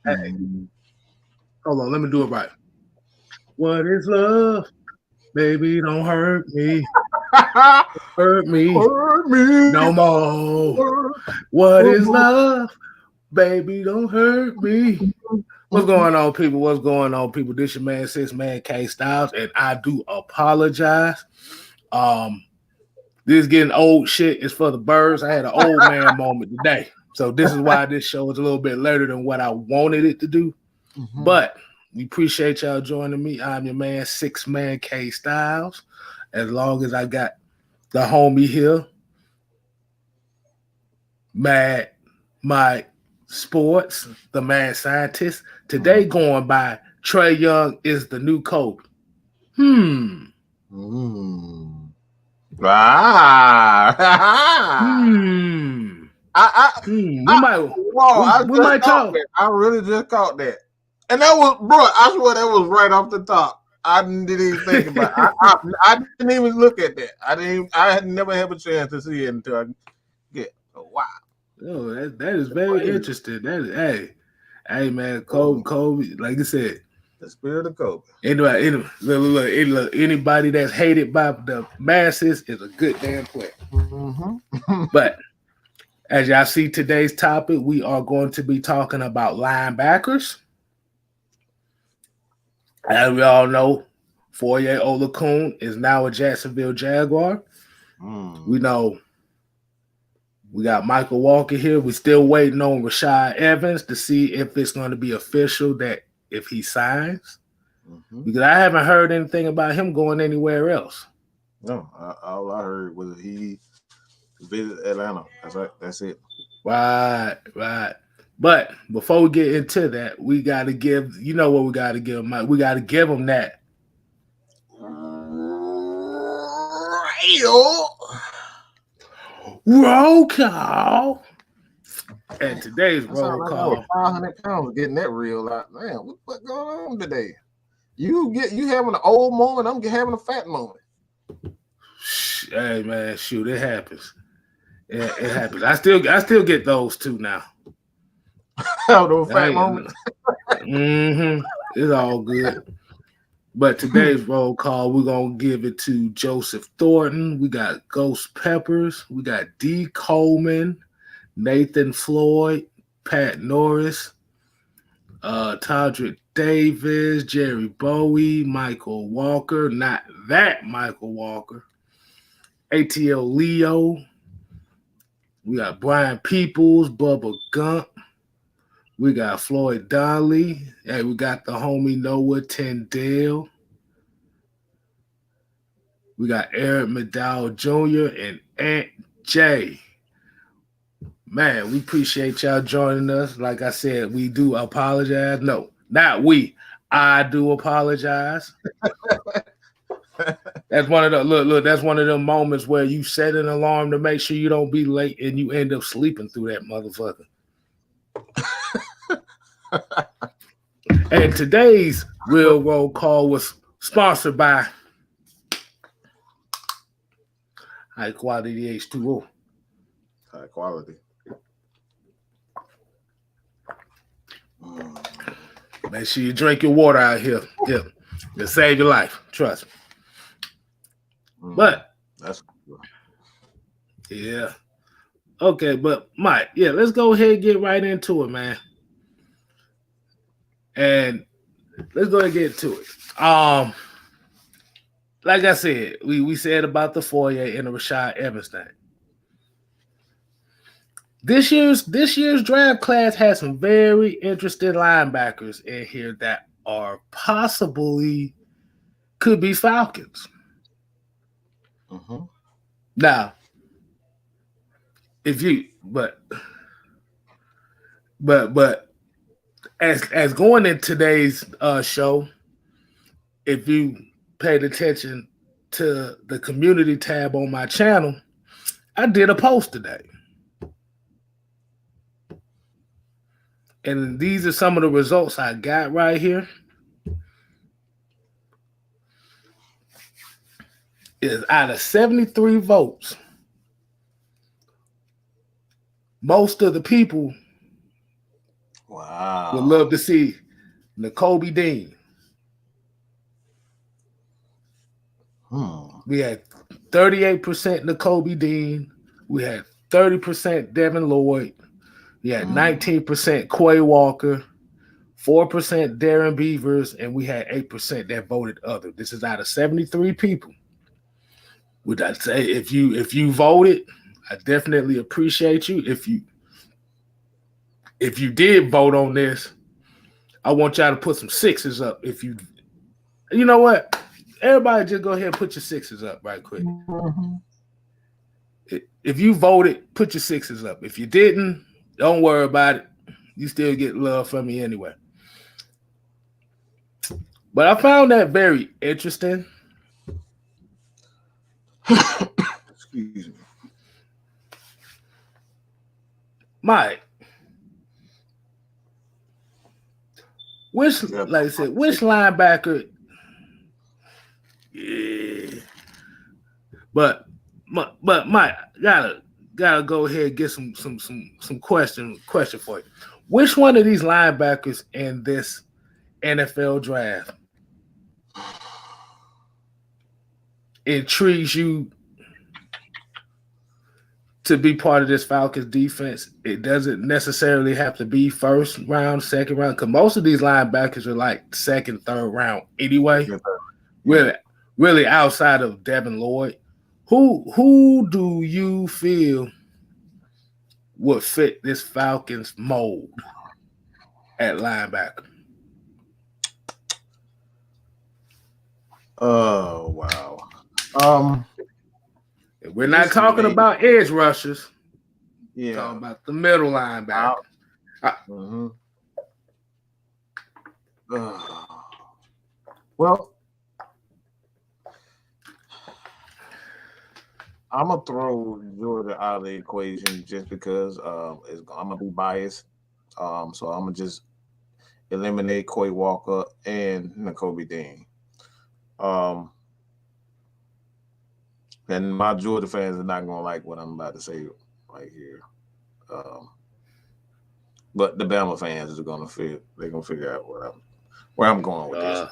Hey, hold on, let me do it right. What is love? Baby, don't hurt me. Hurt me. Hurt me. No more. What is love? Baby, don't hurt me. What's going on, people? What's going on, people? This your man, 6 Man K Styles, and I do apologize. This getting old shit is for the birds. I had an old man moment today. So this is why this show is a little bit later than what I wanted it to do. Mm-hmm. But we appreciate y'all joining me. I'm your man, 6Man K Styles. As long as I got the homie here, Mad Mike Sports, the mad scientist. Today going by Trae Young is the new Kobe. We might talk. I really just caught that. And that was, bro, I swear that was right off the top. I didn't even think about it. I didn't even look at that. I had never had a chance to see it until I get wow. Oh, that is very interesting. That is, hey, man, Kobe, like I said, the spirit of Kobe. Anybody that's hated by the masses is a good damn player. Mm-hmm. But as y'all see today's topic, we are going to be talking about linebackers. As we all know, Foye Oluokun is now a Jacksonville Jaguar. We know we got Michael Walker here. We're still waiting on Rashad Evans to see if it's going to be official that if he signs. Mm-hmm. Because I haven't heard anything about him going anywhere else. No, all I heard was he visited Atlanta. That's it. Right. But before we get into that, we got to give, you know what we got to give him, Mike? We got to give him that. Roll call. And today's roll call. 500 pounds getting that real out. Man, what's going on today? You having an old moment, I'm having a fat moment. Hey man, shoot, it happens. It happens. I still get those too now. Those fat moments. Mm-hmm. It's all good. But today's roll call, we're going to give it to Joseph Thornton. We got Ghost Peppers. We got D. Coleman, Nathan Floyd, Pat Norris, Todrick Davis, Jerry Bowie, Michael Walker, not that Michael Walker, ATL Leo. We got Brian Peoples, Bubba Gump. We got Floyd Donnelly. Hey, we got the homie Noah Tyndale. We got Eric McDowell Jr. and Aunt J. Man, we appreciate y'all joining us. Like I said, we do apologize. No, not we. I do apologize. That's one of the look. That's one of the moments where you set an alarm to make sure you don't be late, and you end up sleeping through that motherfucker. And today's real roll call was sponsored by High Quality H2O. High quality. Make sure you drink your water out here. Yeah, it'll save your life. Trust me. But that's good. Yeah. Okay, but Mike, yeah, let's go ahead and get right into it, man. And let's go ahead and get to it. Like I said, we said about the Foye and the Rashad Evans thing. This year's draft class has some very interesting linebackers in here that are possibly could be Falcons. Mm-hmm. Now, if you but as going in today's show, if you paid attention to the community tab on my channel, I did a post today. And these are some of the results I got right here. Is out of 73 votes, most of the people would love to see Nakobe Dean. We had 38% Nakobe Dean. We had 30% Devin Lloyd. We had 19% Quay Walker, 4% Darren Beavers, and we had 8% that voted other. This is out of 73 people. Would I say if you voted, I definitely appreciate you. If you did vote on this, I want y'all to put some sixes up. If you know what? Everybody just go ahead and put your sixes up right quick. Mm-hmm. If you voted, put your sixes up. If you didn't, don't worry about it. You still get love from me anyway. But I found that very interesting. Excuse me. Mike, which linebacker? Yeah. But Mike, gotta go ahead and get some question for you. Which one of these linebackers in this NFL draft intrigues you to be part of this Falcons defense? It doesn't necessarily have to be first round, second round, because most of these linebackers are like second, third round anyway. Really outside of Devin Lloyd. Who do you feel would fit this Falcons mold at linebacker? Oh wow. We're not talking about edge rushers. Yeah. We're talking about the middle linebacker. Well, I'm gonna throw Jordan out of the equation just because I'm gonna be biased. So I'm gonna just eliminate Quay Walker and Nakobe Dean. And my Georgia fans are not gonna like what I'm about to say right here. But the Bama fans are gonna figure out where I'm going with this.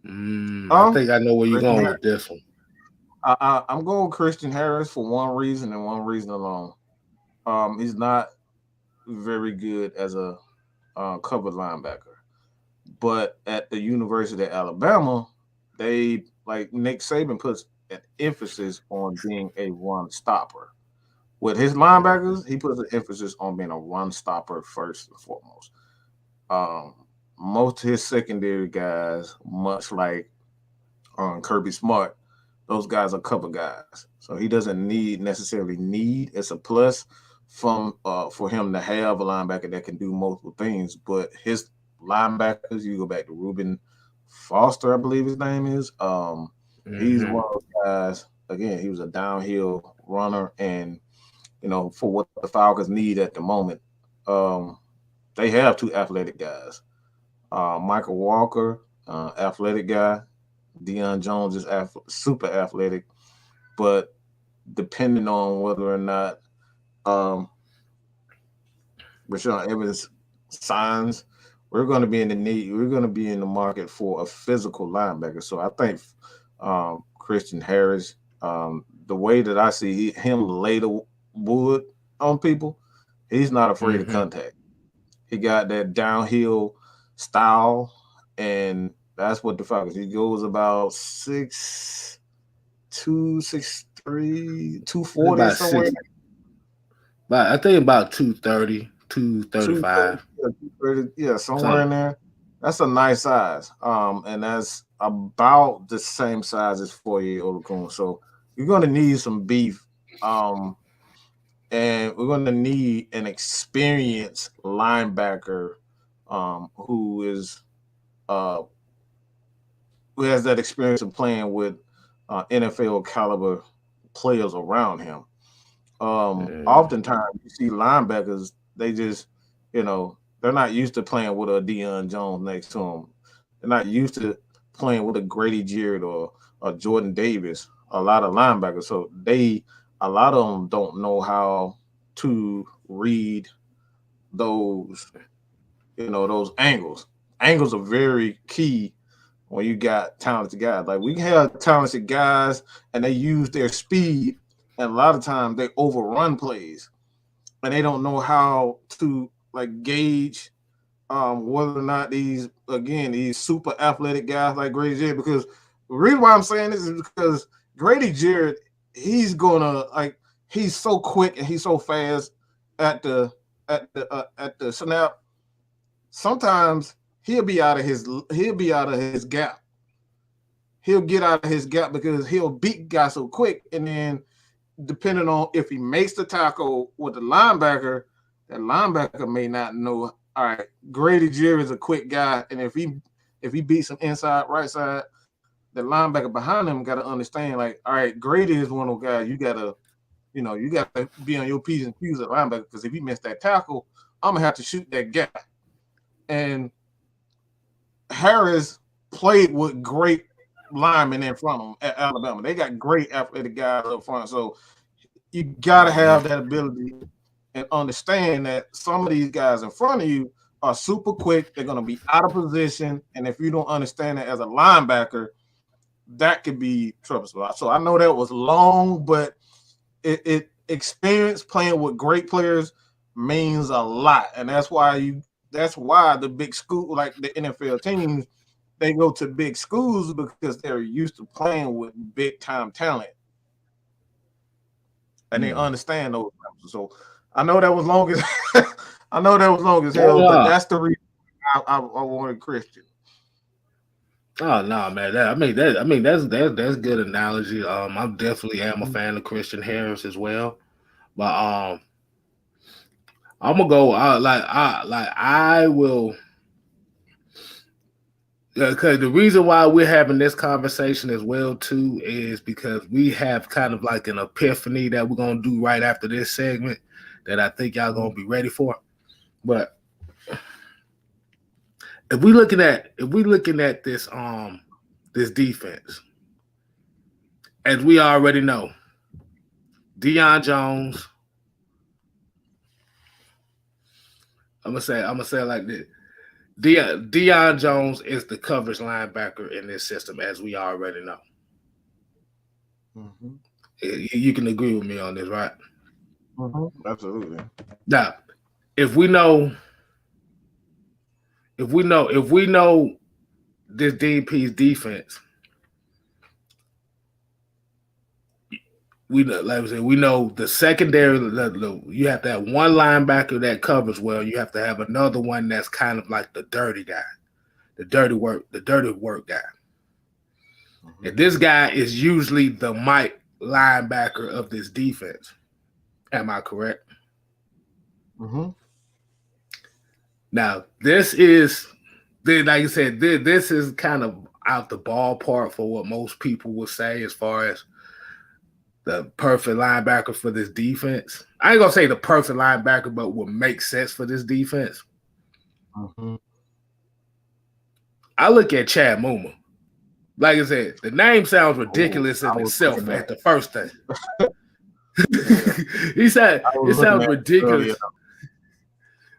I think I know where you're going with this one. I'm going with Christian Harris for one reason and one reason alone. He's not very good as a covered linebacker, but at the University of Alabama, they like Nick Saban puts an emphasis on being a run stopper. With his linebackers, he puts an emphasis on being a run stopper first and foremost. Most of his secondary guys, much like Kirby Smart, those guys are cover guys. So he doesn't necessarily need. It's a plus for him to have a linebacker that can do multiple things. But his linebackers, you go back to Ruben Foster, I believe his name is. He's one of those guys. Again, he was a downhill runner, and for what the Falcons need at the moment, they have two athletic guys. Michael Walker, athletic guy. Deion Jones is super athletic, but depending on whether or not Rashawn Evans signs, we're going to be in the need. We're going to be in the market for a physical linebacker. So I think Christian Harris, the way that I see him lay the wood on people, he's not afraid of contact. He got that downhill style, and that's what the Falcons. He goes about 6'2", 6'3", 240 somewhere. But I think about 230, 235. 230, yeah, somewhere in there. That's a nice size. And that's about the same size as Foye Oluokun. So you're gonna need some beef. And we're gonna need an experienced linebacker who is who has that experience of playing with NFL caliber players around him. Oftentimes you see linebackers, they just, they're not used to playing with a Deion Jones next to them. They're not used to playing with a Grady Jarrett or a Jordan Davis, a lot of linebackers. So a lot of them don't know how to read those, those angles. Angles are very key when you got talented guys. Like, we can have talented guys and they use their speed, and a lot of times they overrun plays and they don't know how to gauge whether or not these super athletic guys like Grady Jarrett, because the reason why I'm saying this is because Grady Jarrett, he's so quick and he's so fast at the snap. Sometimes he'll be out of his gap. He'll get out of his gap because he'll beat guys so quick, and then depending on if he makes the tackle with the linebacker, that linebacker may not know. All right, Grady Jarrett is a quick guy, and if he beats him inside right side, the linebacker behind him got to understand, like, all right, Grady is one of those guys you gotta be on your P's and Q's at linebacker, because if he missed that tackle, I'm gonna have to shoot that gap. And Harris played with great linemen in front of him at Alabama. They got great athletic guys up front, so you gotta have that ability and understand that some of these guys in front of you are super quick. They're gonna be out of position, and if you don't understand that as a linebacker, that could be troublesome. So I know that was long, but it experience playing with great players means a lot, and that's why the big school, like the NFL teams, they go to big schools because they're used to playing with big time talent, and they understand those. So I know that was long as hell, but that's the reason I wanted Christian. Oh no, man! That's good analogy. I definitely am a fan of Christian Harris as well, but I'm gonna go I will, because the reason why we're having this conversation as well too is because we have kind of like an epiphany that we're gonna do right after this segment that I think y'all gonna be ready for, but. If we looking at this this defense, as we already know, Deion Jones. I'm gonna say it like this: Deion Jones is the coverage linebacker in this system, as we already know. Mm-hmm. You can agree with me on this, right? Mm-hmm. Absolutely. Now, if we know this DP's defense, we know the secondary. You have to have one linebacker that covers well. You have to have another one that's kind of like the dirty guy, the dirty work guy. Mm-hmm. And this guy is usually the Mike linebacker of this defense. Am I correct? Mm-hmm. Now, this is, like I said, this is kind of out the ballpark for what most people would say as far as the perfect linebacker for this defense. I ain't gonna say the perfect linebacker, but what makes sense for this defense. Mm-hmm. I look at Chad Muma. Like I said, the name sounds ridiculous in itself at the first thing. It sounds ridiculous.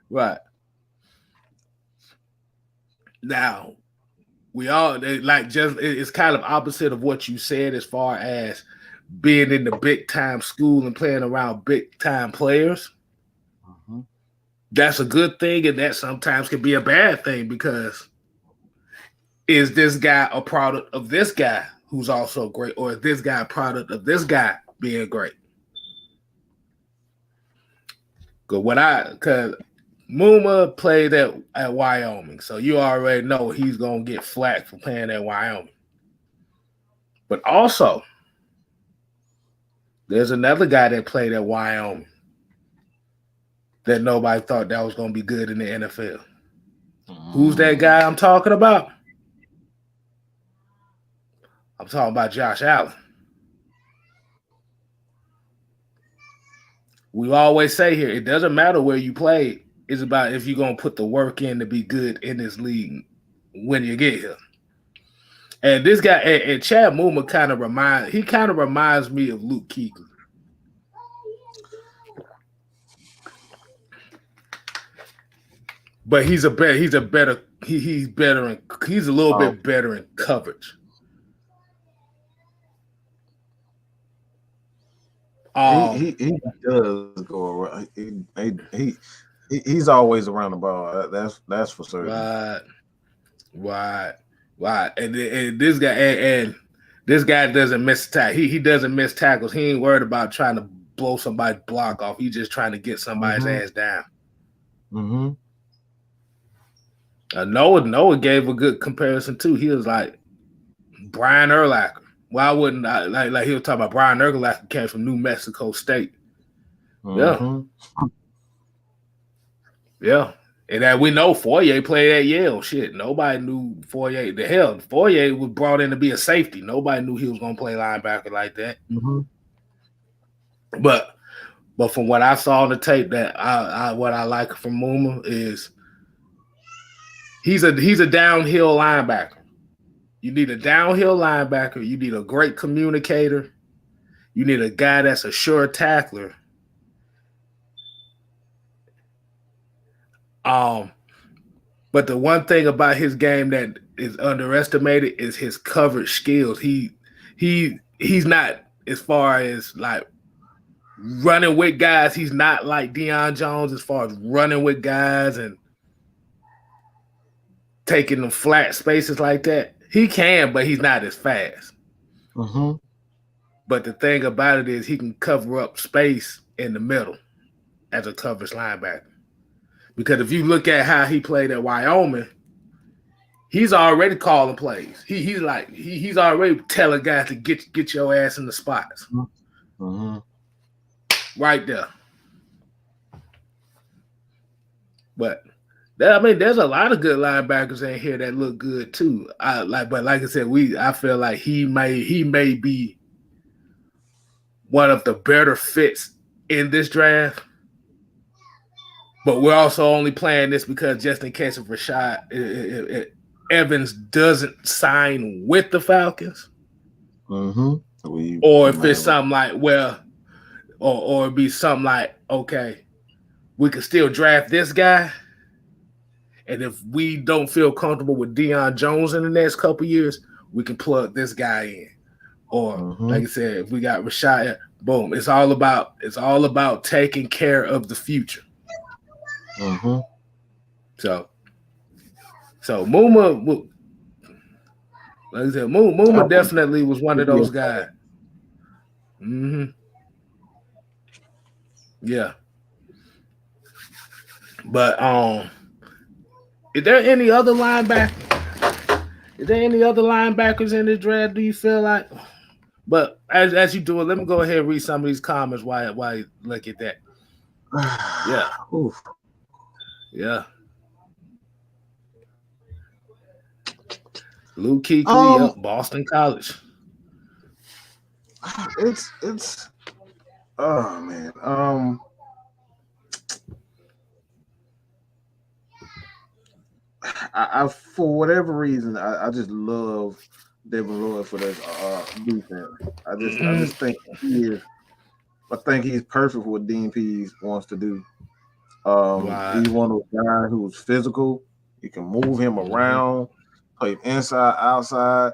Right. Now, it's kind of opposite of what you said as far as being in the big time school and playing around big time players. Mm-hmm. That's a good thing, and that sometimes can be a bad thing, because is this guy a product of this guy who's also great, or is this guy a product of this guy being great? Because Muma played at Wyoming, so you already know he's gonna get flack for playing at Wyoming. But also, there's another guy that played at Wyoming that nobody thought that was gonna be good in the NFL. Who's that guy I'm talking about? I'm talking about Josh Allen. We always say here, it doesn't matter where you play. It's about if you're going to put the work in to be good in this league when you get here. And this guy, and Chad Muma kind of reminds me of Luke Kuechly. But he's a little bit better in coverage. He does go around. He's always around the ball. That's for certain. Right. And this guy doesn't miss tackles. He doesn't miss tackles. He ain't worried about trying to blow somebody's block off. He's just trying to get somebody's ass down. Mm-hmm. Noah gave a good comparison too. He was like Brian Urlacher. Why wouldn't I like he was talking about Brian Urlacher came from New Mexico State. Mm-hmm. Yeah. And that we know Fourier played at Yale. Shit. Nobody knew Fourier. The hell, Fourier was brought in to be a safety. Nobody knew he was gonna play linebacker like that. Mm-hmm. But from what I saw on the tape, that what I like from Muma is he's a downhill linebacker. You need a downhill linebacker. You need a great communicator. You need a guy that's a sure tackler. But the one thing about his game that is underestimated is his coverage skills. He's not, as far as like running with guys, he's not like Deion Jones as far as running with guys and taking them flat spaces like that. He can, but he's not as fast. Mm-hmm. But the thing about it is he can cover up space in the middle as a coverage linebacker. Because if you look at how he played at Wyoming, he's already calling plays. He's already telling guys to get your ass in the spots. Mm-hmm. Right there. But there's a lot of good linebackers in here that look good too. But like I said, I feel like he may be one of the better fits in this draft. But we're also only playing this because just in case if Rashad Evans doesn't sign with the Falcons, or if it's something like or it'd be something like, okay, we can still draft this guy. And if we don't feel comfortable with Deion Jones in the next couple of years, we can plug this guy in. Or like I said, if we got Rashad, boom. It's all about taking care of the future. Mm-hmm. So Muma, like I said, Muma definitely was one of those guys. Mm-hmm. Yeah. But is there any other linebackers in this draft? Do you feel like? But as you do it, let me go ahead and read some of these comments while you look at that. Yeah. Oof. Yeah. Luke Kuechly, Boston College. It's oh man. I for whatever reason I just love Devin Lloyd for this defense. I just think he's perfect for what Dean Pease wants to do. He's one of those guys who's physical. You can move him around, play inside, outside.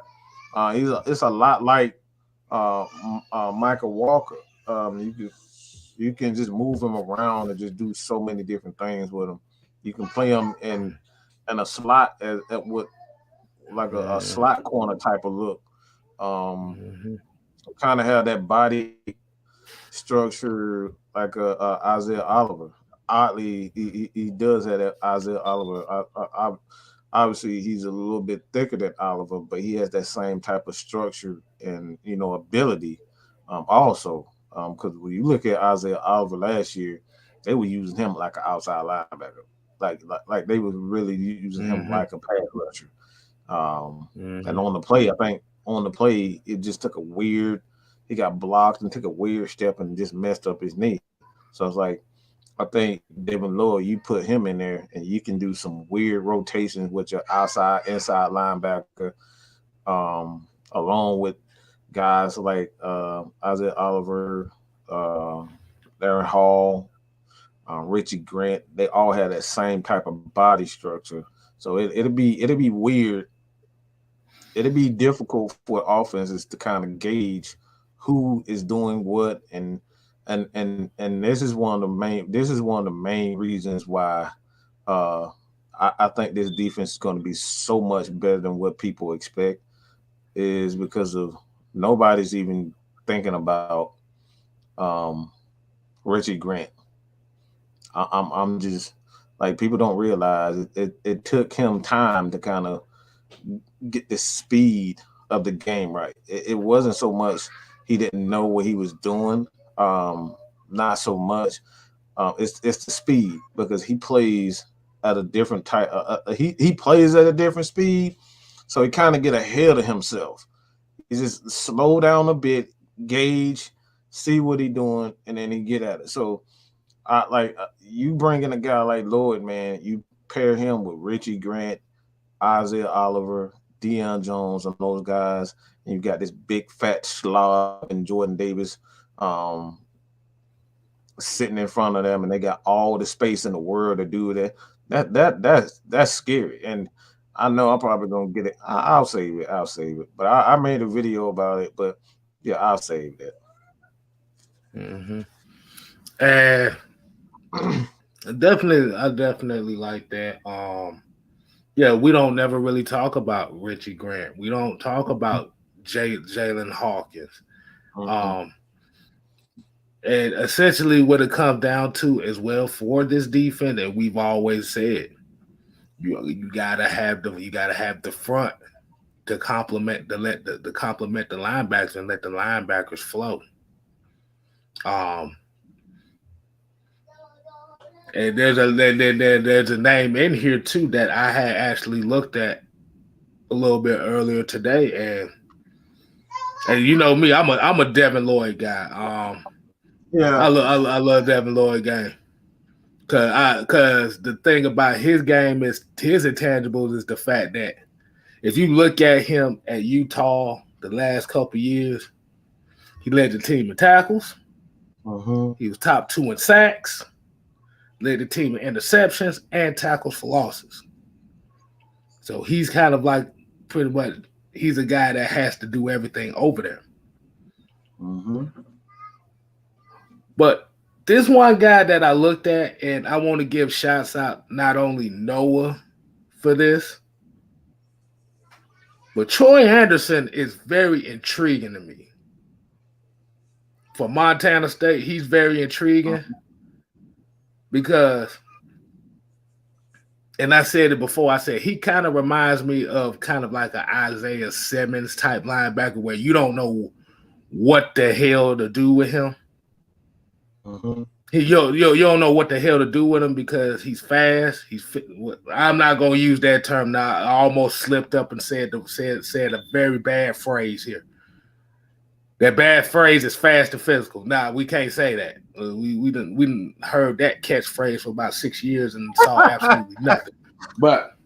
It's a lot like Michael Walker. You can just move him around and just do so many different things with him. You can play him in a slot at what like a slot corner type of look. Kind of have that body structure like Isaiah Oliver. oddly, he does have that Isaiah Oliver. Obviously, he's a little bit thicker than Oliver, but he has that same type of structure and ability. Also, because when you look at Isaiah Oliver last year, they were using him like an outside linebacker, like they were really using him like a pass rusher. And on the play, I think on the play, it just took a weird. He got blocked and took a weird step and just messed up his knee. So it's like, I think Devin Lloyd, you put him in there and you can do some weird rotations with your outside, inside linebacker, along with guys like Isaiah Oliver, Darren Hall, Richie Grant. They all have that same type of body structure. So it'll be weird. It'll be difficult for offenses to kind of gauge who is doing what, and this is one of the main reasons why I think this defense is going to be so much better than what people expect, is because of nobody's even thinking about Richie Grant. I'm just like, people don't realize it took him time to kind of get the speed of the game right. It wasn't so much he didn't know what he was doing. Not so much. It's the speed, because he plays at a different type. He plays at a different speed, so he kind of get ahead of himself. He just slow down a bit, gauge, see what he doing, and then he get at it. So, you bring in a guy like Lloyd, man. You pair him with Richie Grant, Isaiah Oliver, Deion Jones, and those guys, and you got this big fat slob and Jordan Davis sitting in front of them, and they got all the space in the world to do that. That's scary. And I know I'm probably gonna get it. I'll save it. But I made a video about it. But yeah, I'll save that. And I definitely like that. Yeah, we don't never really talk about Richie Grant. We don't talk about Jalen Hawkins. And essentially what it comes down to as well for this defense, and we've always said, you gotta have the front to complement the linebackers and let the linebackers flow. And there's a name in here too that I had actually looked at a little bit earlier today, and you know me, I'm a Devin Lloyd guy. Yeah, I love Devin Lloyd game, cause the thing about his game is his intangibles is the fact that if you look at him at Utah the last couple of years, he led the team in tackles. He was top 2 in sacks, led the team in interceptions and tackles for losses. So he's kind of like pretty much, he's a guy that has to do everything over there. But this one guy that I looked at, and I want to give shouts out not only Noah for this, but Troy Anderson is very intriguing to me. For Montana State, he's very intriguing because, and I said it before, I said he kind of reminds me of kind of like an Isaiah Simmons type linebacker where you don't know what the hell to do with him. You don't know what the hell to do with him because he's fast. I'm not going to use that term now. I almost slipped up and said a very bad phrase here. That bad phrase is fast and physical. Nah, we can't say that. We didn't heard that catchphrase for about 6 years and saw absolutely nothing. But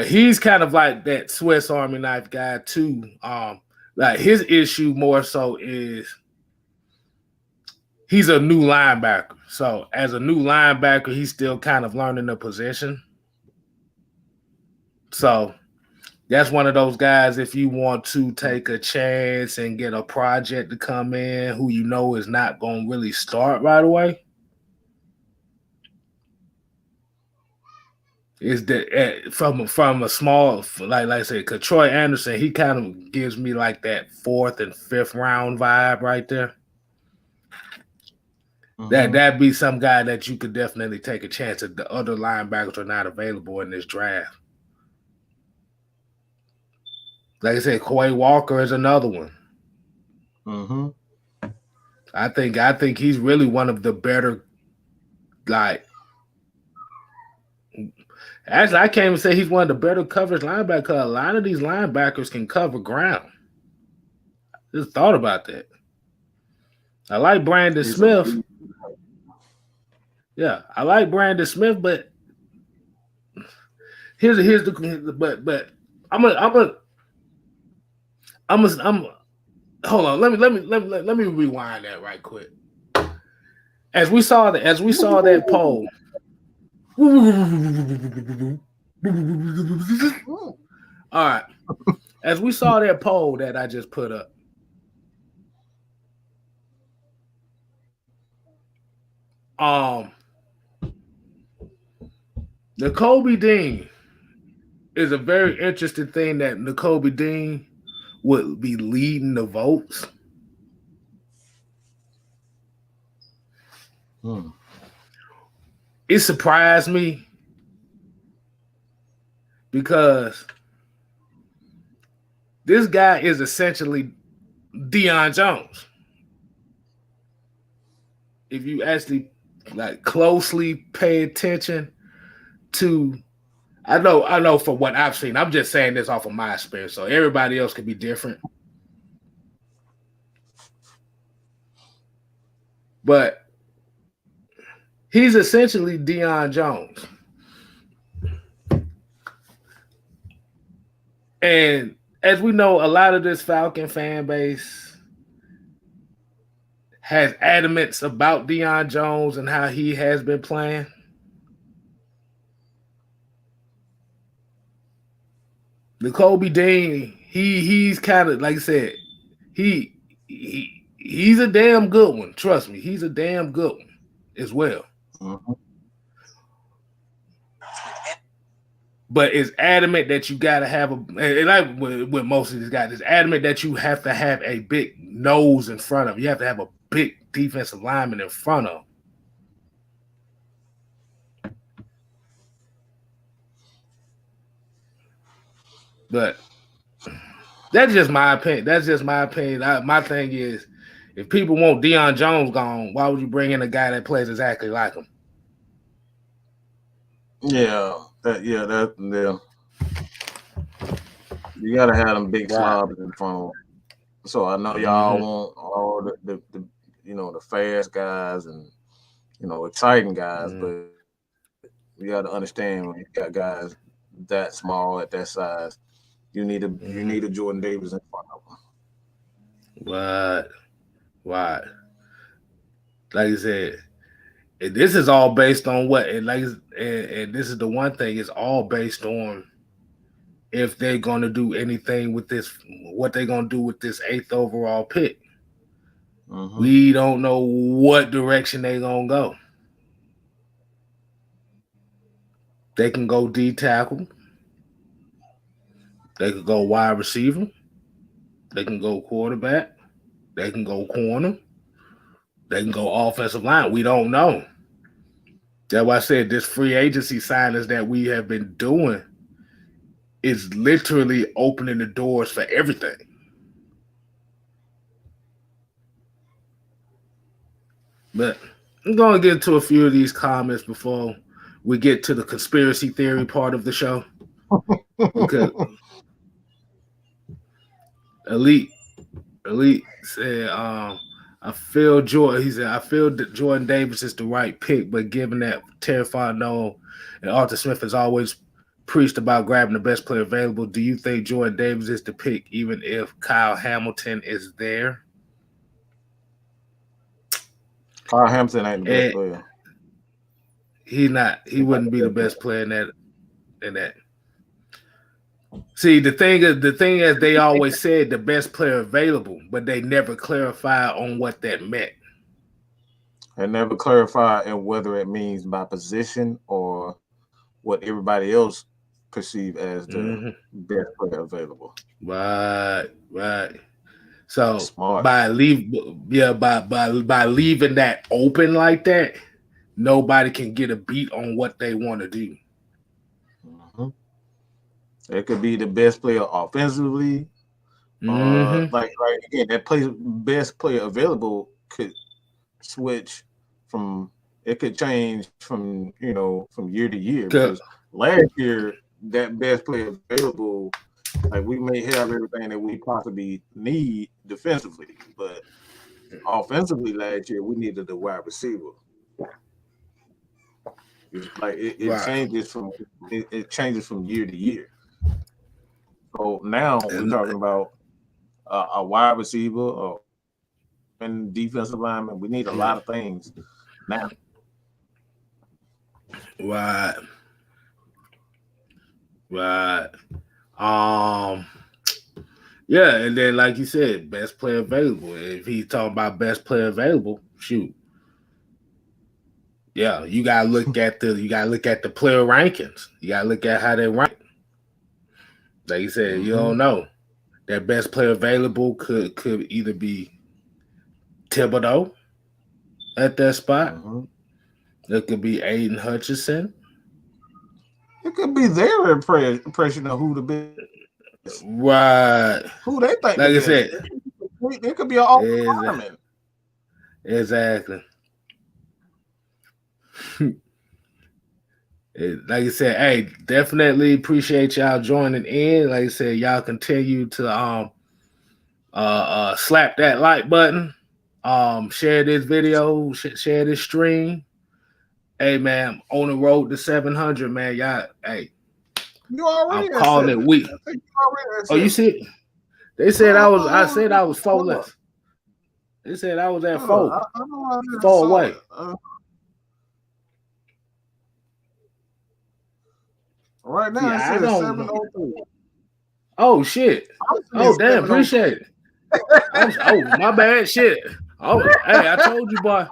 he's kind of like that Swiss Army knife guy too. Like his issue more so is he's a new linebacker. So as a new linebacker, he's still kind of learning the position. So that's one of those guys, if you want to take a chance and get a project to come in who you know is not going to really start right away, is that from a small, like I said, because Troy Anderson, he kind of gives me like that 4th and 5th round vibe right there. That'd be some guy that you could definitely take a chance at. The other linebackers are not available in this draft. Like I said, Quay Walker is another one. I think he's really one of the better. Like, actually, I can't even say he's one of the better coverage linebackers. A lot of these linebackers can cover ground. Just thought about that. I like Brandon Smith. Yeah, I like Brandon Smith, but here's the but I'm hold on. Let me rewind that right quick. As we saw that poll. All right. As we saw that poll that I just put up. Nakobe Dean is a very interesting thing that Nakobe Dean would be leading the votes. It surprised me because this guy is essentially Deion Jones. If you actually like closely pay attention to, I know for what I've seen, I'm just saying this off of my experience, so everybody else could be different. But he's essentially Deion Jones. And as we know, a lot of this Falcon fan base has adamants about Deion Jones and how he has been playing. Nakobe Dean, he's kind of, like I said, he's a damn good one. Trust me, he's a damn good one as well. But it's adamant that you got to have and like with most of these guys, it's adamant that you have to have a big nose in front of. You have to have a big defensive lineman in front of. But that's just my opinion. My thing is, if people want Deion Jones gone, why would you bring in a guy that plays exactly like him? Yeah. You gotta have them big slobs in front of them. So I know y'all want all the the fast guys and exciting guys, but you got to understand when you got guys that small at that size, you need a Jordan Davis in front of them. Right. Like I said, and this is all based on what, and this is the one thing, it's all based on if they're going to do anything with this, what they're going to do with this 8th overall pick. We don't know what direction they're going to go. They can go D tackle. They could go wide receiver. They can go quarterback. They can go corner. They can go offensive line. We don't know. That's why I said this free agency signings that we have been doing is literally opening the doors for everything. But I'm going to get into a few of these comments before we get to the conspiracy theory part of the show. Because Elite said, I feel that Jordan Davis is the right pick, but given that Terry Fontenot and Arthur Smith has always preached about grabbing the best player available, do you think Jordan Davis is the pick even if Kyle Hamilton is there? Kyle Hamilton ain't the best player. He's not. He wouldn't be the best player in that. See, the thing is, they always said the best player available, but they never clarified on what that meant. They never clarified and whether it means by position or what everybody else perceive as the best player available. Right. So Smart. by leaving that open like that, nobody can get a beat on what they want to do. Mm-hmm. It could be the best player offensively. Like again, best player available could switch from. It could change from from year to year, because last year that best player available, like, we may have everything that we possibly need defensively, but offensively last year we needed a wide receiver. It's like it changes from year to year. So now we're talking about a wide receiver and defensive lineman. We need a lot of things now. Right. Yeah, and then like you said, best player available. If he's talking about best player available, shoot. Yeah, you gotta look at the player rankings. You gotta look at how they rank. Like you said, you don't know. That best player available could either be Thibodeau at that spot. It could be Aiden Hutchinson. It could be their impression of who the best. Right. Who they think like the I best. said. It could be an all-lineman. Exactly. Like I said, hey, definitely appreciate y'all joining in. Like I said, y'all continue to slap that like button, share this video, share this stream. Hey man, on the road to 700, man. Y'all, hey, I'm calling it week. Oh, you see? They said I said I was 4 less. They said I was at 4. 4 away. Right now, I don't 703. Oh shit! Oh damn! Appreciate it. Oh my bad. Shit. Oh hey, I told you, boy.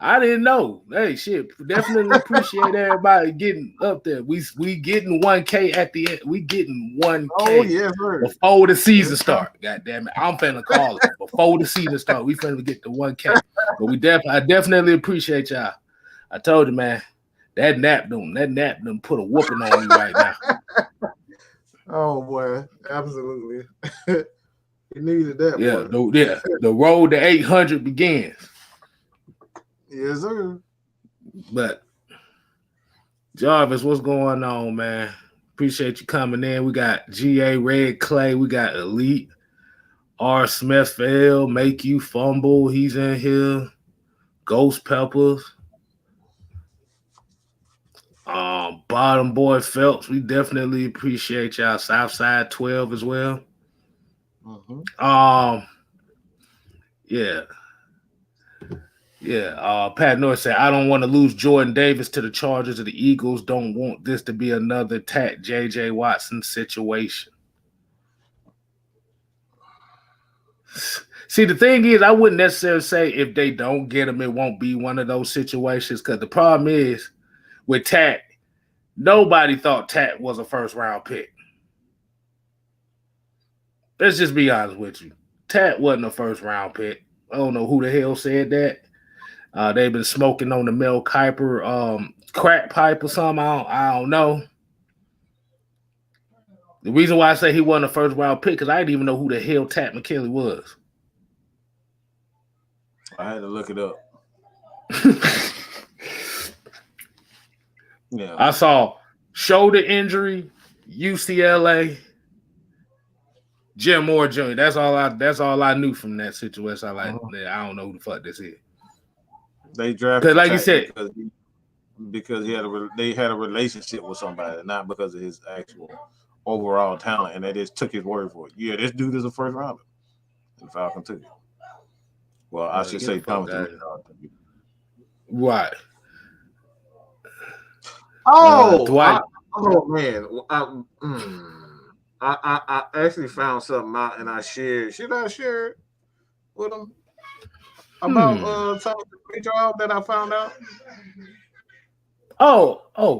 I didn't know. Hey, shit. Definitely appreciate everybody getting up there. We getting 1K at the end. We getting 1K. Oh yes, sir. Before the season start. God damn it! I'm finna call it before the season start. We finna get the 1K. But I definitely appreciate y'all. I told you, man. That nap done put a whooping on me right now. Oh boy, absolutely. You needed that. Yeah, boy. The road to 800 begins. Yes, sir. But Jarvis, what's going on, man? Appreciate you coming in. We got GA Red Clay. We got Elite R. Smithfield. Make You Fumble. He's in here. Ghost Peppers. Bottom Boy Phelps. We definitely appreciate y'all. Southside 12 as well. Yeah. Pat North said, I don't want to lose Jordan Davis to the Chargers or the Eagles. Don't want this to be another JJ Watson situation. See, the thing is, I wouldn't necessarily say if they don't get him, it won't be one of those situations, because the problem is with Tat, nobody thought Tat was a first-round pick. Let's just be honest with you. Tat wasn't a first-round pick. I don't know who the hell said that. They've been smoking on the Mel Kiper crack pipe or something. I don't know. The reason why I say he wasn't a first-round pick because I didn't even know who the hell Tat McKinley was. I had to look it up. Yeah, I saw shoulder injury, UCLA, Jim Moore Jr. That's all I knew from that situation. I don't know who the fuck this is. They drafted because, like you said, because they had a relationship with somebody, not because of his actual overall talent, and they just took his word for it. Yeah, this dude is a first rounder, and the Falcons took it. Well, I should say, right. Dwight. I actually found something out, and I shared. Should I share it with them about something that I found out?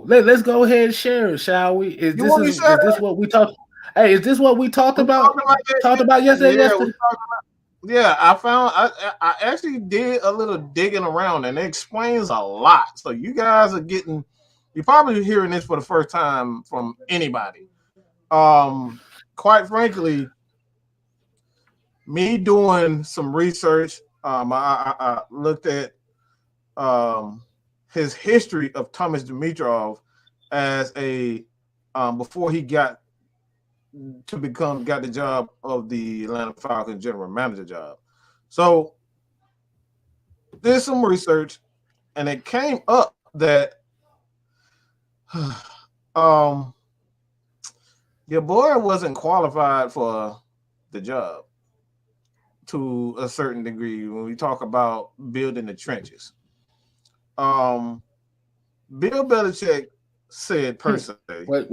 Let's go ahead and share it, shall we? Is this what we talked? Hey, is this what we talked about? Talked about yesterday? Yeah, I actually did a little digging around, and it explains a lot. So you guys are you're probably hearing this for the first time from anybody. Quite frankly, me doing some research, I looked at um, his history of Thomas Dimitrov as a before he got the job of the Atlanta Falcons general manager job. So did some research, and it came up that um, your boy wasn't qualified for the job to a certain degree when we talk about building the trenches. Um, Bill Belichick said per se. Wait.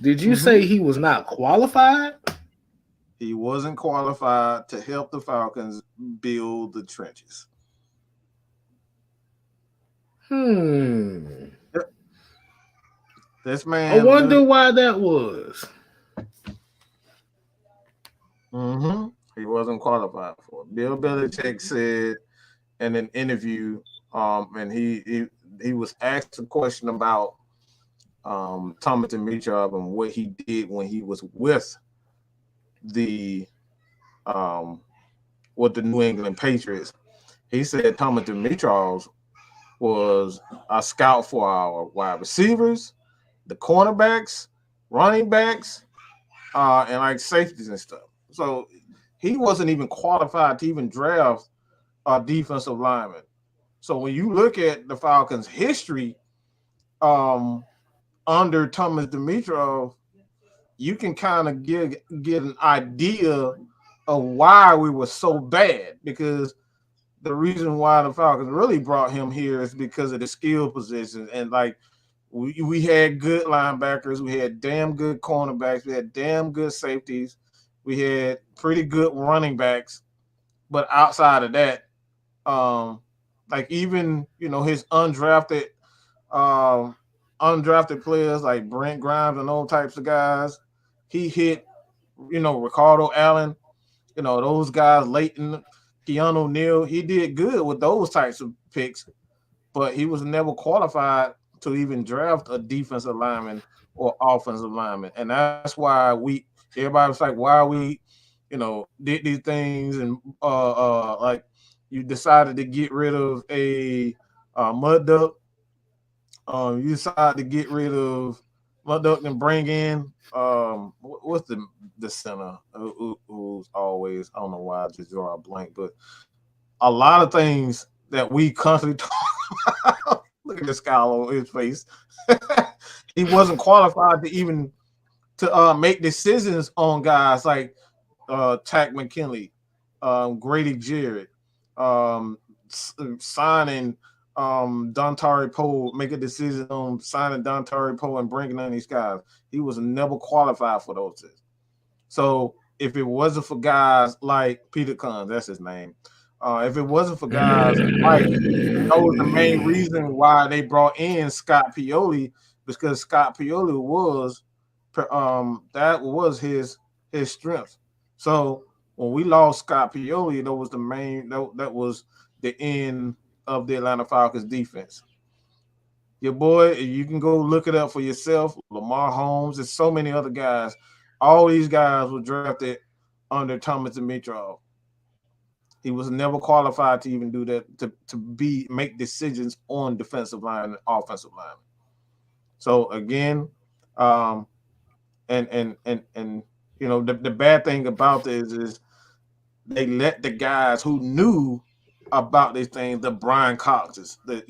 Did you say he was not qualified? He wasn't qualified to help the Falcons build the trenches. This man. I wonder why that was. He wasn't qualified for it. Bill Belichick said in an interview, and he was asked a question about Thomas Dimitrov and what he did when he was with the New England Patriots. He said Thomas Dimitrov was a scout for our wide receivers, the cornerbacks, running backs, and like safeties and stuff. So he wasn't even qualified to even draft a defensive lineman. So when you look at the Falcons' history under Thomas Dimitrov, you can kind of get an idea of why we were so bad, because the reason why the Falcons really brought him here is because of the skill positions. And like we had good linebackers, we had damn good cornerbacks, we had damn good safeties, we had pretty good running backs. But outside of that, like even his undrafted players like Brent Grimes and those types of guys, he hit Ricardo Allen, those guys, Leighton, Keanu O'Neal, he did good with those types of picks, but he was never qualified to even draft a defensive lineman or offensive lineman. And that's why everybody was like, why we, did these things, and like you decided to get rid of a Mud Duck. You decided to get rid of Mud Duck and bring in what's the center who's always, I don't know why I just draw a blank, but a lot of things that we constantly talk about. Look at the scowl on his face. He wasn't qualified to even make decisions on guys like Tack McKinley, Grady Jarrett, signing Dontari Poe, make a decision on signing Dontari Poe and bringing in these guys. He was never qualified for those things. So if it wasn't for guys like Peter Kunz, that's his name. If it wasn't for guys like, that was the main reason why they brought in Scott Pioli, because Scott Pioli was that was his strength. So when we lost Scott Pioli, that was that was the end of the Atlanta Falcons defense. Your boy, you can go look it up for yourself. Lamar Holmes, there's so many other guys. All these guys were drafted under Thomas Dimitrov. He was never qualified to even do that, to make decisions on defensive line and offensive line. So again, and the bad thing about this is they let the guys who knew about these things, the Brian Coxes, the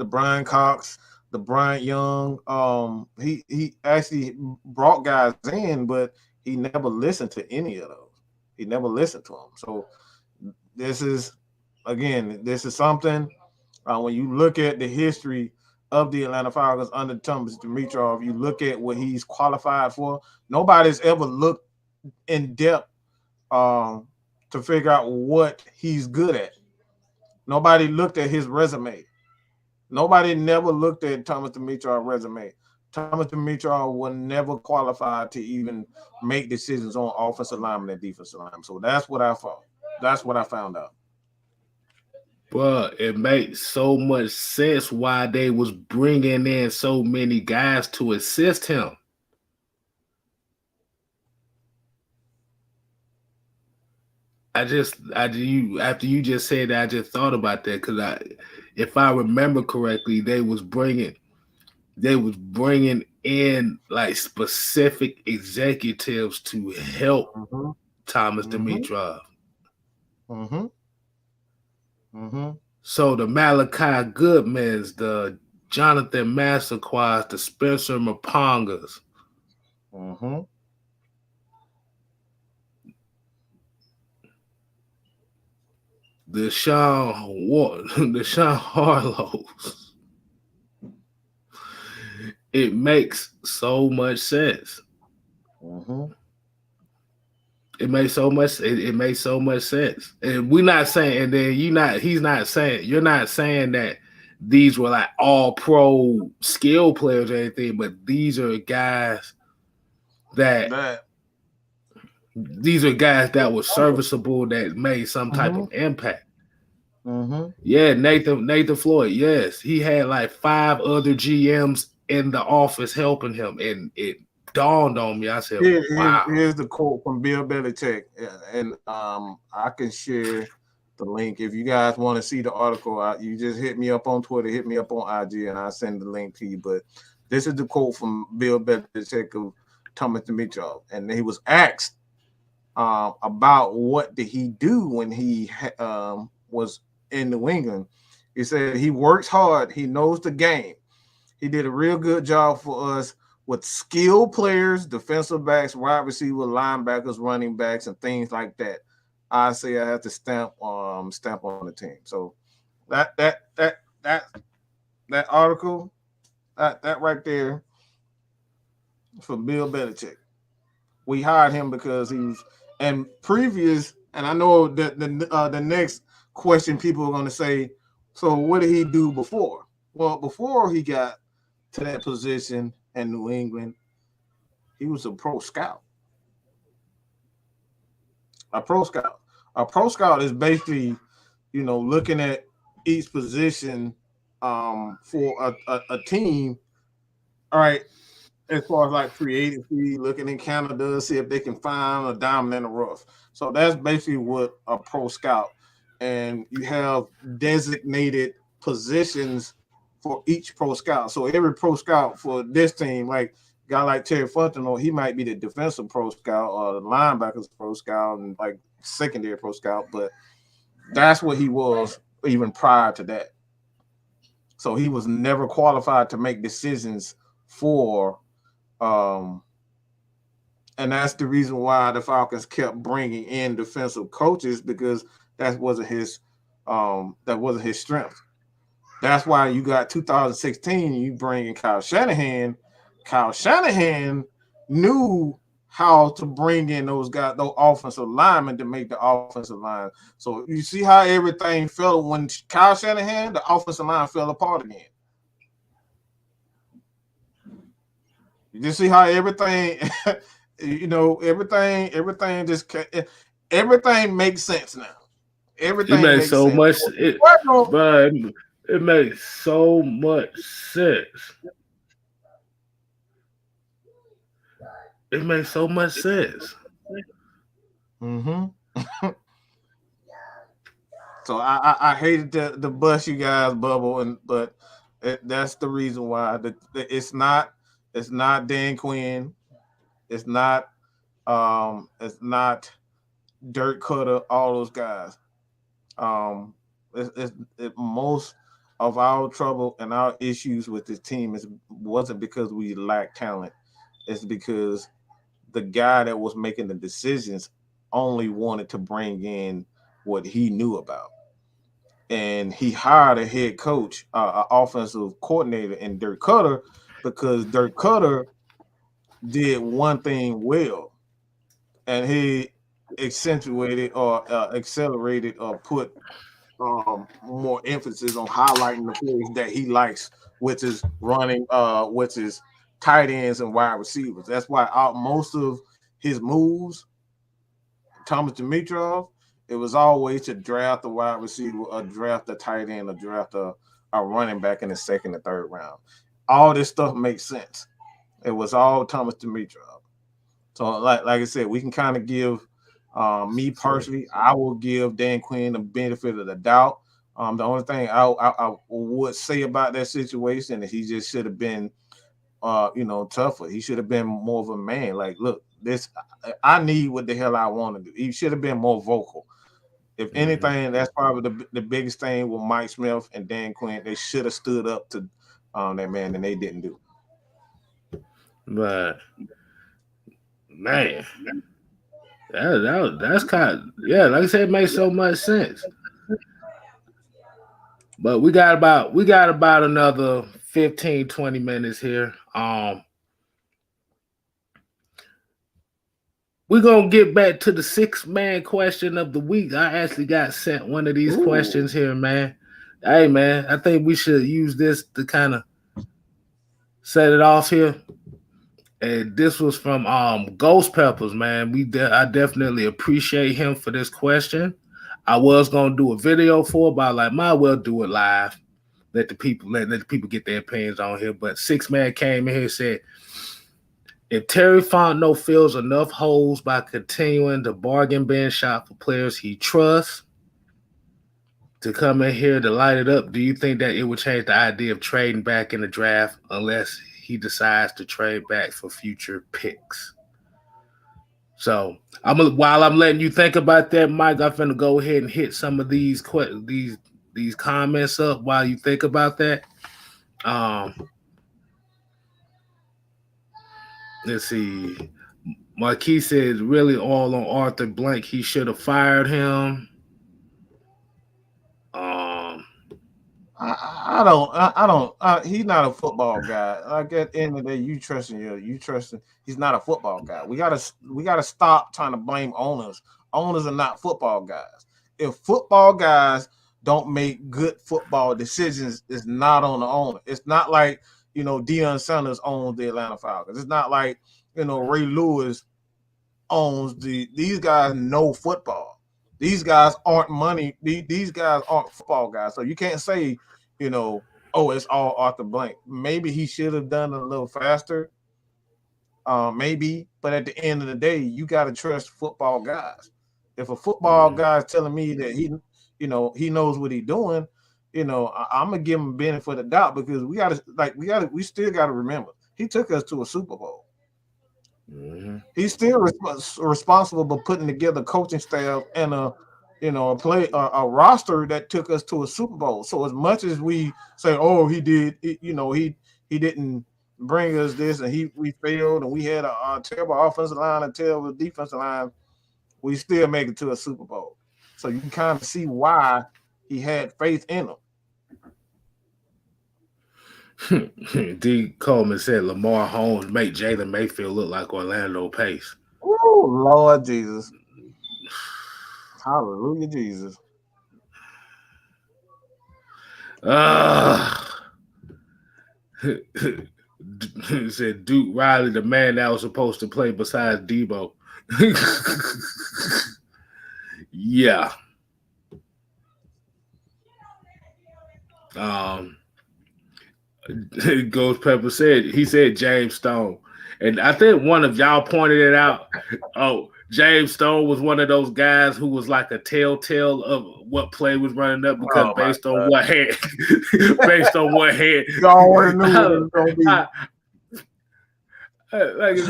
Brian Cox, the Bryant Young, he actually brought guys in, but he never listened to any of those. He never listened to them. So this is something, when you look at the history of the Atlanta Falcons under Thomas Dimitrov, you look at what he's qualified for. Nobody's ever looked in depth to figure out what he's good at. Nobody looked at his resume. Nobody never looked at Thomas Dimitroff's resume. Thomas Dimitrov was never qualified to even make decisions on offensive lineman and defensive lineman. So that's what I found. That's what I found out. But it makes so much sense why they was bringing in so many guys to assist him. After you just said that, I just thought about that because if I remember correctly, they was bringing in like specific executives to help Thomas Dimitrov. So the Malachi Goodmans, the Jonathan Massaquas, the Spencer Mapongas. The Sean Harlows. It makes so much sense. It makes so much. It makes so much sense. And we're not saying, and then you're not saying that these were like all pro skill players or anything, but these are guys that were serviceable, that made some type of impact. Yeah, Nathan Floyd. Yes, he had like 5 other GMs in the office helping him, and it dawned on me. I said, "Wow." Here's the quote from Bill Belichick, and I can share the link if you guys want to see the article. You just hit me up on Twitter, hit me up on IG, and I'll send the link to you. But this is the quote from Bill Belichick of Thomas Dimitrov, and he was asked about what did he do when he was in New England. He said he works hard. He knows the game. He did a real good job for us with skilled players, defensive backs, wide receivers, linebackers, running backs, and things like that. I say I have to stamp on the team. So that article, that right there, for Bill Belichick. We hired him because he's and previous. And I know that the next question people are going to say, so what did he do before? Well, before he got to that position in New England, he was a pro scout. A pro scout is basically, looking at each position for a team. All right, as far as like free agency, looking in Canada, see if they can find a diamond in the rough. So that's basically what a pro scout. And you have designated positions for each pro scout. So every pro scout for this team, like a guy like Terry Fontenot, he might be the defensive pro scout or the linebackers pro scout and like secondary pro scout, but that's what he was even prior to that. So he was never qualified to make decisions for and that's the reason why the Falcons kept bringing in defensive coaches, because that wasn't his strength. That's why you got 2016, you bring in Kyle Shanahan. Kyle Shanahan knew how to bring in those guys, those offensive linemen, to make the offensive line. So you see how everything fell when Kyle Shanahan, the offensive line fell apart again. You just see how everything, everything makes sense now. Everything makes so sense. Much. It makes so much sense. It makes so much sense. So I hated to bust you guys bubble, but that's the reason why. It's not Dan Quinn. It's not Dirk Cutter. All those guys. Most of our trouble and our issues with this team wasn't because we lack talent. It's because the guy that was making the decisions only wanted to bring in what he knew about. And he hired a head coach, an offensive coordinator in Dirk Cutter, because Dirk Cutter did one thing well, and he accentuated or accelerated or put more emphasis on highlighting the plays that he likes, which is running, which is tight ends and wide receivers. That's why most of his moves, Thomas Dimitrov, it was always to draft a wide receiver, or draft a tight end, or draft a running back in the second or third round. All this stuff makes sense. It was all Thomas Dimitrov. So, like I said, we can kind of give me personally, I will give Dan Quinn the benefit of the doubt. The only thing I would say about that situation is he just should have been, tougher. He should have been more of a man. Like, look, I need what the hell I want to do. He should have been more vocal. If anything, that's probably the biggest thing with Mike Smith and Dan Quinn. They should have stood up to that man, and they didn't do. But man, that's kind of, like I said, it makes so much sense. But we got about another 15, 20 minutes here. We're going to get back to the 6-man question of the week. I actually got sent one of these questions here, man. Hey, man, I think we should use this to kind of set it off here. And this was from Ghost Peppers, man. I definitely appreciate him for this question. I was going to do a video for it, but I might well do it live. Let the people get their opinions on here. But 6-man came in here and said, if Terry Fontenot fills enough holes by continuing the bargain bin shop for players he trusts to come in here to light it up, do you think that it would change the idea of trading back in the draft unless he decides to trade back for future picks? So while I'm letting you think about that, Mike, I'm going to go ahead and hit some of these comments up while you think about that. Let's see. Marquis says really all on Arthur Blank. He should have fired him. I don't. He's not a football guy. Like at the end of the day, you trusting. He's not a football guy. We gotta stop trying to blame owners. Owners are not football guys. If football guys don't make good football decisions, it's not on the owner. It's not like Deion Sanders owns the Atlanta Falcons. It's not like Ray Lewis owns these guys know football. These guys aren't money. These guys aren't football guys. So you can't say, it's all Arthur Blank. Maybe he should have done it a little faster. Maybe, but at the end of the day, you got to trust football guys. If a football guy is telling me that he knows what he's doing, I'm gonna give him benefit of the doubt, because we still got to remember he took us to a Super Bowl. He's still responsible for putting together a coaching staff and a roster that took us to a Super Bowl. So as much as we say, oh, he did, he didn't bring us this, and we failed, and we had a terrible offensive line, a terrible defensive line, we still make it to a Super Bowl. So you can kind of see why he had faith in him. D. Coleman said Lamar Holmes make Jalen Mayfield look like Orlando Pace. Oh, Lord Jesus. Hallelujah, Jesus. Said Duke Riley, the man that was supposed to play besides Debo. Yeah. Ghost Pepper said James Stone, and I think one of y'all pointed it out. Oh, James Stone was one of those guys who was like a telltale of what play was running up, because based on what hand y'all already knew what it was gonna be. Like I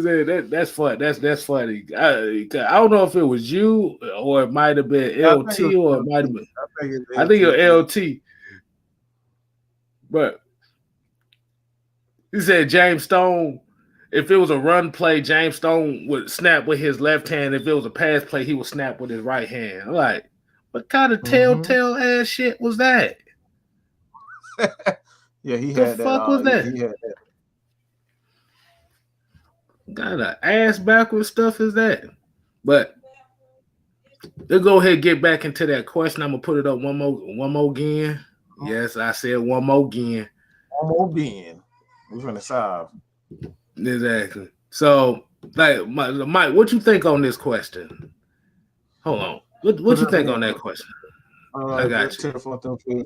said, that's fun. That's funny. I don't know if it was you or it might have been LT or it might have been. I think it was LT. But he said James Stone, if it was a run play, James Stone would snap with his left hand. If it was a pass play, he would snap with his right hand. I'm like, what kind of telltale ass shit was that? Yeah, he had that. The fuck was that? He had that. Kind of ass backwards stuff is that? But let's go ahead and get back into that question. I'm gonna put it up one more again. Yes, I said one more again. One more again. We're gonna solve. Exactly. So, like, Mike, what you think on this question? Hold on. What you think on that question? I got you.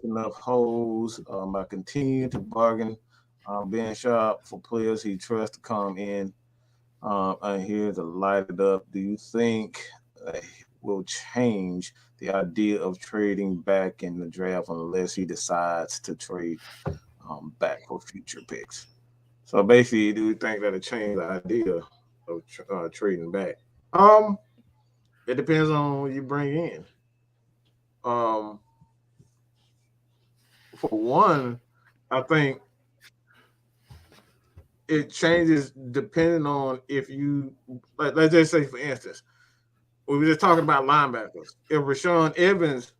Enough holes. I continue to bargain, being sharp for players he trusts to come in. I'm here to light it up. Do you think will change the idea of trading back in the draft unless he decides to trade back for future picks? So basically, do you think that'll change the idea of trading back? It depends on what you bring in. For one, I think it changes depending on if you, like, let's just say, for instance, we were just talking about linebackers. If Rashaan Evans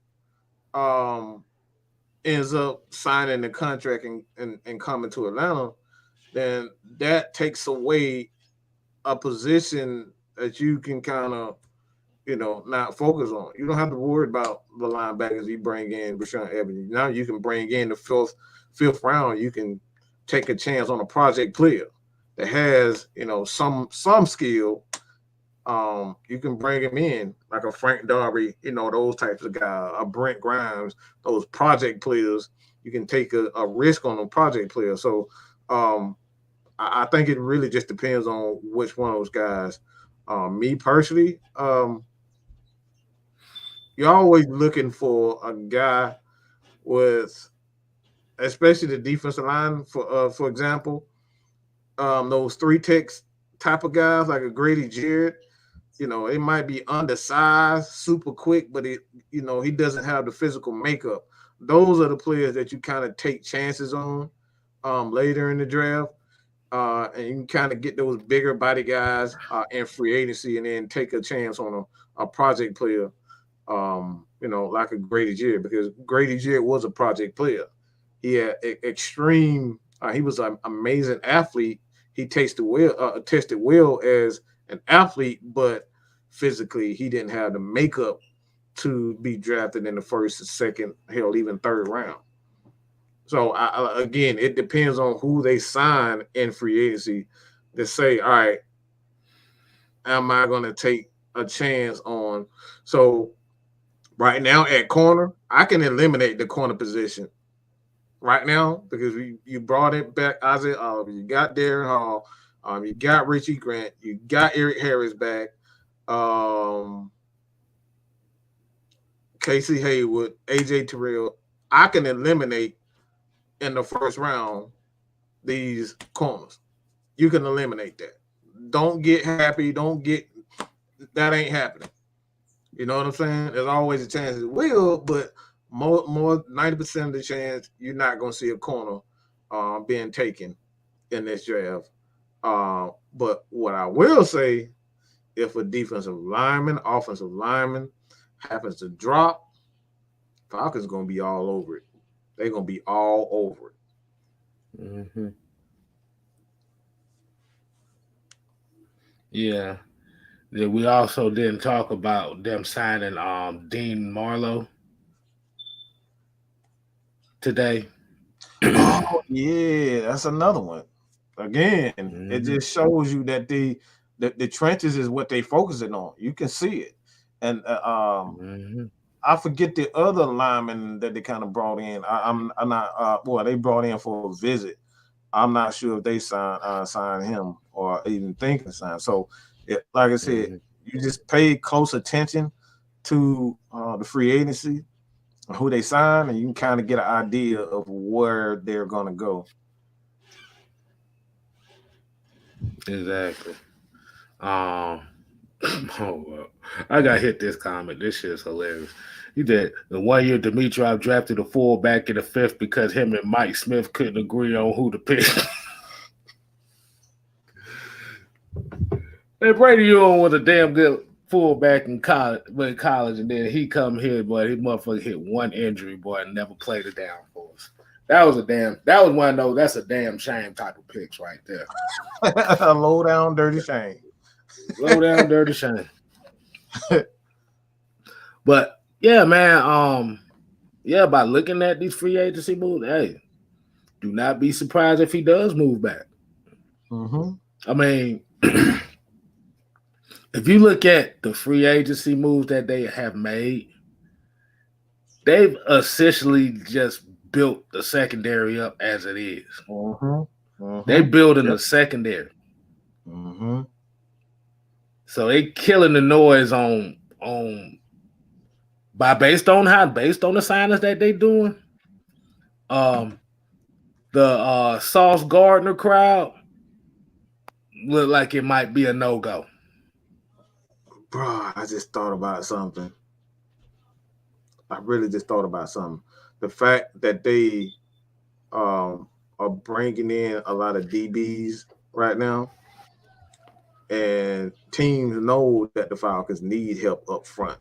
ends up signing the contract and coming to Atlanta, then that takes away a position that you can kind of, not focus on. You don't have to worry about the linebackers you bring in, Rashaan Evans. Now you can bring in the fifth round. You can take a chance on a project player that has, some skill. You can bring him in like a Frank Darby, those types of guys, a Brent Grimes, those project players. You can take a risk on a project player. So I think it really just depends on which one of those guys. Me personally, you're always looking for a guy with, especially the defensive line, for example, those 3-techs type of guys like a Grady Jarrett. It might be undersized, super quick, but he doesn't have the physical makeup. Those are the players that you kind of take chances on later in the draft. And you can kind of get those bigger body guys in free agency and then take a chance on a project player, like a Grady Jarrett, because Grady Jarrett was a project player. He had extreme, he was an amazing athlete. He tested well as an athlete, but physically he didn't have the makeup to be drafted in the first, second, hell, even third round. So again, it depends on who they sign in free agency to say, all right, am I going to take a chance on? So right now at corner, I can eliminate the corner position right now because you brought it back, Isaiah Oliver, you got Darren Hall, you got Richie Grant, you got Eric Harris back, Casey Haywood, AJ Terrell. I can eliminate in the first round these corners. You can eliminate that. Don't get happy. That ain't happening. You know what I'm saying? There's always a chance it will, but more 90% of the chance you're not going to see a corner being taken in this draft. But what I will say, if a defensive lineman, offensive lineman happens to drop, Falcons going to be all over it. They're going to be all over it. Mm-hmm. Yeah. We also didn't talk about them signing Dean Marlowe today. Oh, yeah, that's another one. Again, It just shows you that the trenches is what they focusing on. You can see it. And I forget the other lineman that they kind of brought in. I'm not they brought in for a visit. I'm not sure if they signed him or even think of sign. So, like I said, you just pay close attention to the free agency, who they sign, and you can kind of get an idea of where they're going to go. Exactly. I got hit this comment. This shit's hilarious. He did the 1 year Dimitrov drafted a fullback in the 5th because him and Mike Smith couldn't agree on who to pick. Hey, Brady, you on with a damn good fullback in college, and then he come here, boy. He motherfucker hit one injury, boy, and never played it down for us. That was one of those. That's a damn shame type of picks right there. A low down dirty shame. Low down dirty shame. But yeah, man. Yeah, by looking at these free agency moves, hey, do not be surprised if he does move back. Mm-hmm. I mean, if you look at the free agency moves that they have made, they've essentially just built the secondary up as it is. Mm-hmm. Mm-hmm. They building the secondary. Mm-hmm. So they killing the noise on based on the signings that they doing. The Sauce Gardner crowd look like it might be a no-go. Bro, I just thought about something. I really just thought about something. The fact that they are bringing in a lot of DBs right now, and teams know that the Falcons need help up front.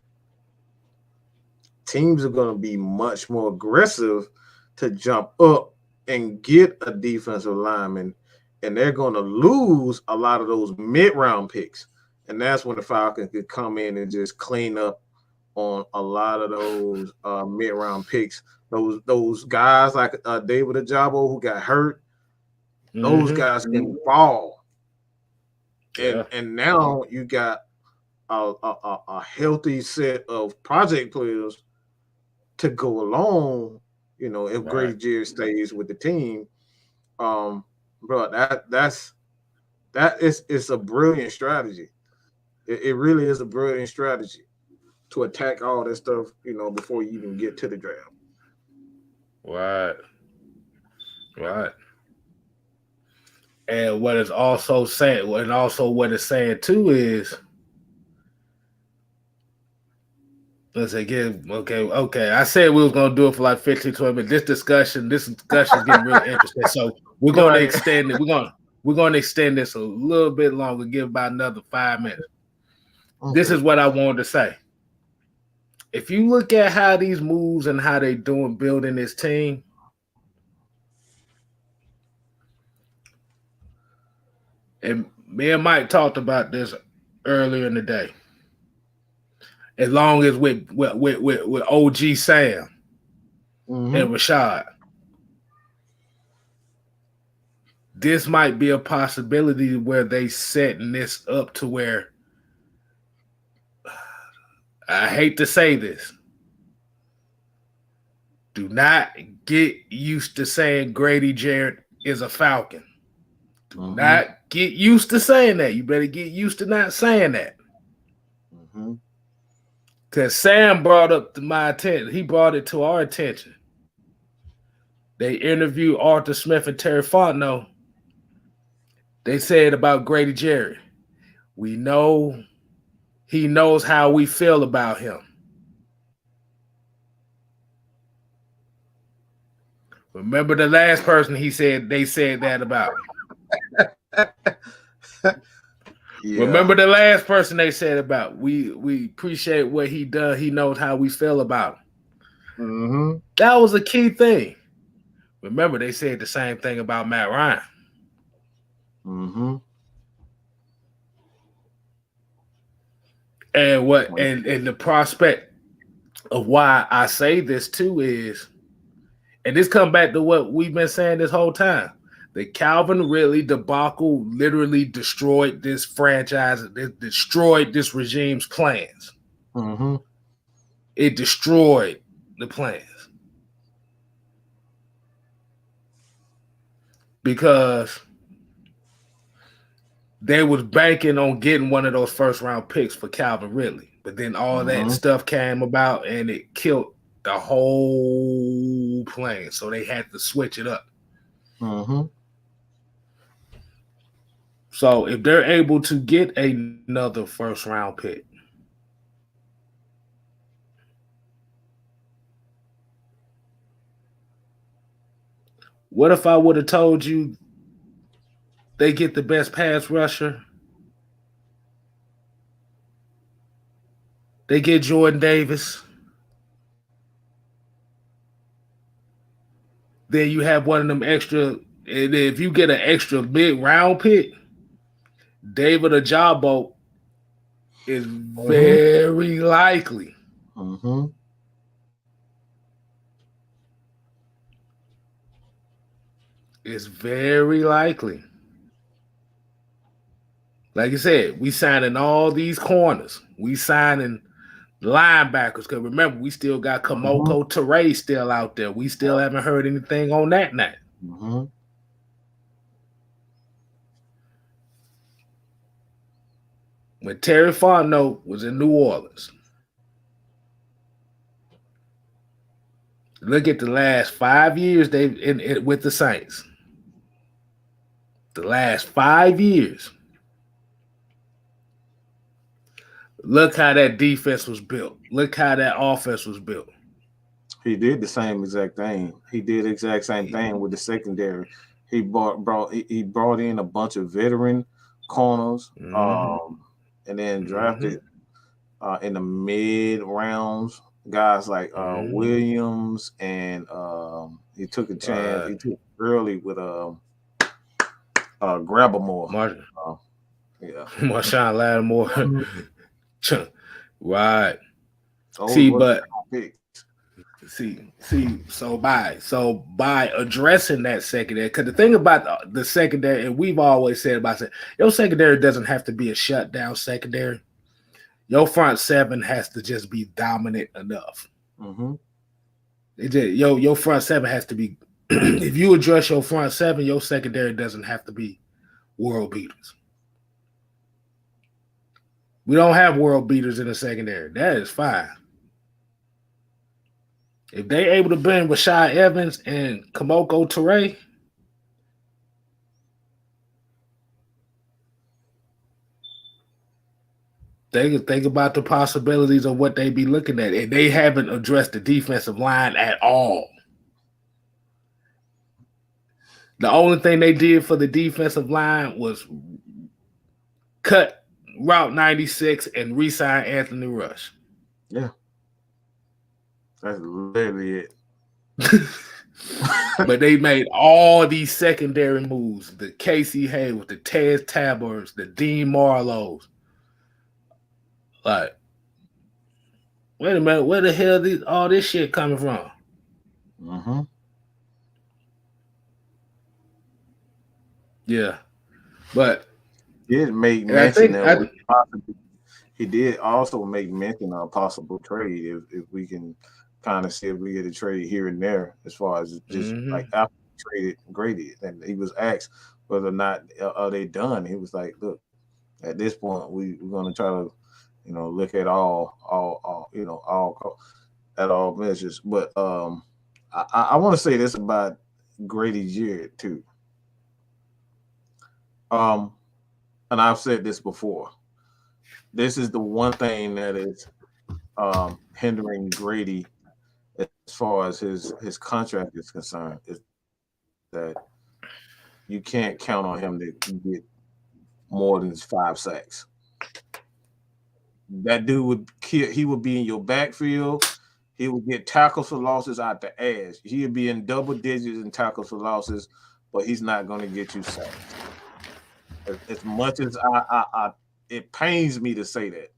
Teams are going to be much more aggressive to jump up and get a defensive lineman, and they're going to lose a lot of those mid-round picks. And that's when the Falcons could come in and just clean up on a lot of those mid-round picks. Those guys like David Ajabo who got hurt, those guys can fall. And now you got a healthy set of project players to go along, if Grady Jarrett stays with the team. Bro, that is a brilliant strategy. It really is a brilliant strategy to attack all that stuff, before you even get to the draft. Right. And what it's also saying, and also what it's saying too is, let's say again, okay. I said we was gonna do it for like 15, 20 minutes. This discussion is getting really interesting. So we're gonna extend it. We're gonna extend this a little bit longer, give about another 5 minutes. Okay. This is what I wanted to say. If you look at how these moves and how they doing building this team, and me and Mike talked about this earlier in the day. As long as with OG Sam and Rashad, this might be a possibility where they setting this up to where, I hate to say this, do not get used to saying Grady Jarrett is a Falcon. Do not get used to saying that. You better get used to not saying that. Because Sam brought up to my attention. He brought it to our attention. They interviewed Arthur Smith and Terry Fontenot. They said about Grady Jarrett, we know he knows how we feel about him. Remember the last person they said that about? Yeah. Remember the last person they said about? We appreciate what he does. He knows how we feel about him. That was a key thing. Remember, they said the same thing about Matt Ryan. And and the prospect of why I say this too is, and this comes back to what we've been saying this whole time. The Calvin Ridley debacle literally destroyed this franchise. It destroyed this regime's plans. It destroyed the plans. Because they was banking on getting one of those first-round picks for Calvin Ridley. But then all that stuff came about, and it killed the whole plan. So they had to switch it up. So if they're able to get another first-round pick, what if I would have told you they get the best pass rusher? They get Jordan Davis. Then you have one of them extra, and if you get an extra mid-round pick, David Ajabo is very likely Mm-hmm. It's very likely. Like I said, we signing all these corners. We signing linebackers. Because remember, we still got Mm-hmm. Kamoko Ture still out there. We still haven't heard anything on that night. Mm-hmm. When Terry Fontenot was in New Orleans, look at the last 5 years they've in with the Saints. The last 5 years. Look how that defense was built. Look how that offense was built. He did the same exact thing. He did the exact same thing with the secondary. He brought in a bunch of veteran corners, and then drafted in the mid rounds guys like Williams, and he took a chance. He took early with Grabamore. Yeah, Marshawn Lattimore. Right. So by addressing that secondary, because the thing about the secondary, and we've always said about it, your secondary doesn't have to be a shutdown secondary. Your front seven has to just be dominant enough. Mm-hmm. Your front seven has to be. If you address your front seven, your secondary doesn't have to be world beaters. We don't have world beaters in the secondary. That is fine. If they able to bring Rashad Evans and Kamoko Ture, they can think about the possibilities of what they be looking at. And they haven't addressed the defensive line at all. The only thing they did for the defensive line was cut Route 96 and re-sign Anthony Rush. Yeah. That's literally it. But they made all these secondary moves. The Casey Hayward, the Tez Tabors, the Dean Marlowe's. Like, wait a minute, where the hell is all this shit coming from? Mm-hmm. Yeah. But he did make mention he did also make mention of a possible trade if we can kind of see if we get a trade here and there, as far as just like after traded Grady, and he was asked whether or not are they done. He was like, "Look, at this point, we're going to try to, look at all measures." But I want to say this about Grady Jarrett too. And I've said this before. This is the one thing that is hindering Grady as far as his contract is concerned, is that you can't count on him to get more than 5 sacks. That dude he would be in your backfield. He would get tackles for losses out the ass. He would be in double digits in tackles for losses, but he's not going to get you sacks. As much as it pains me to say that.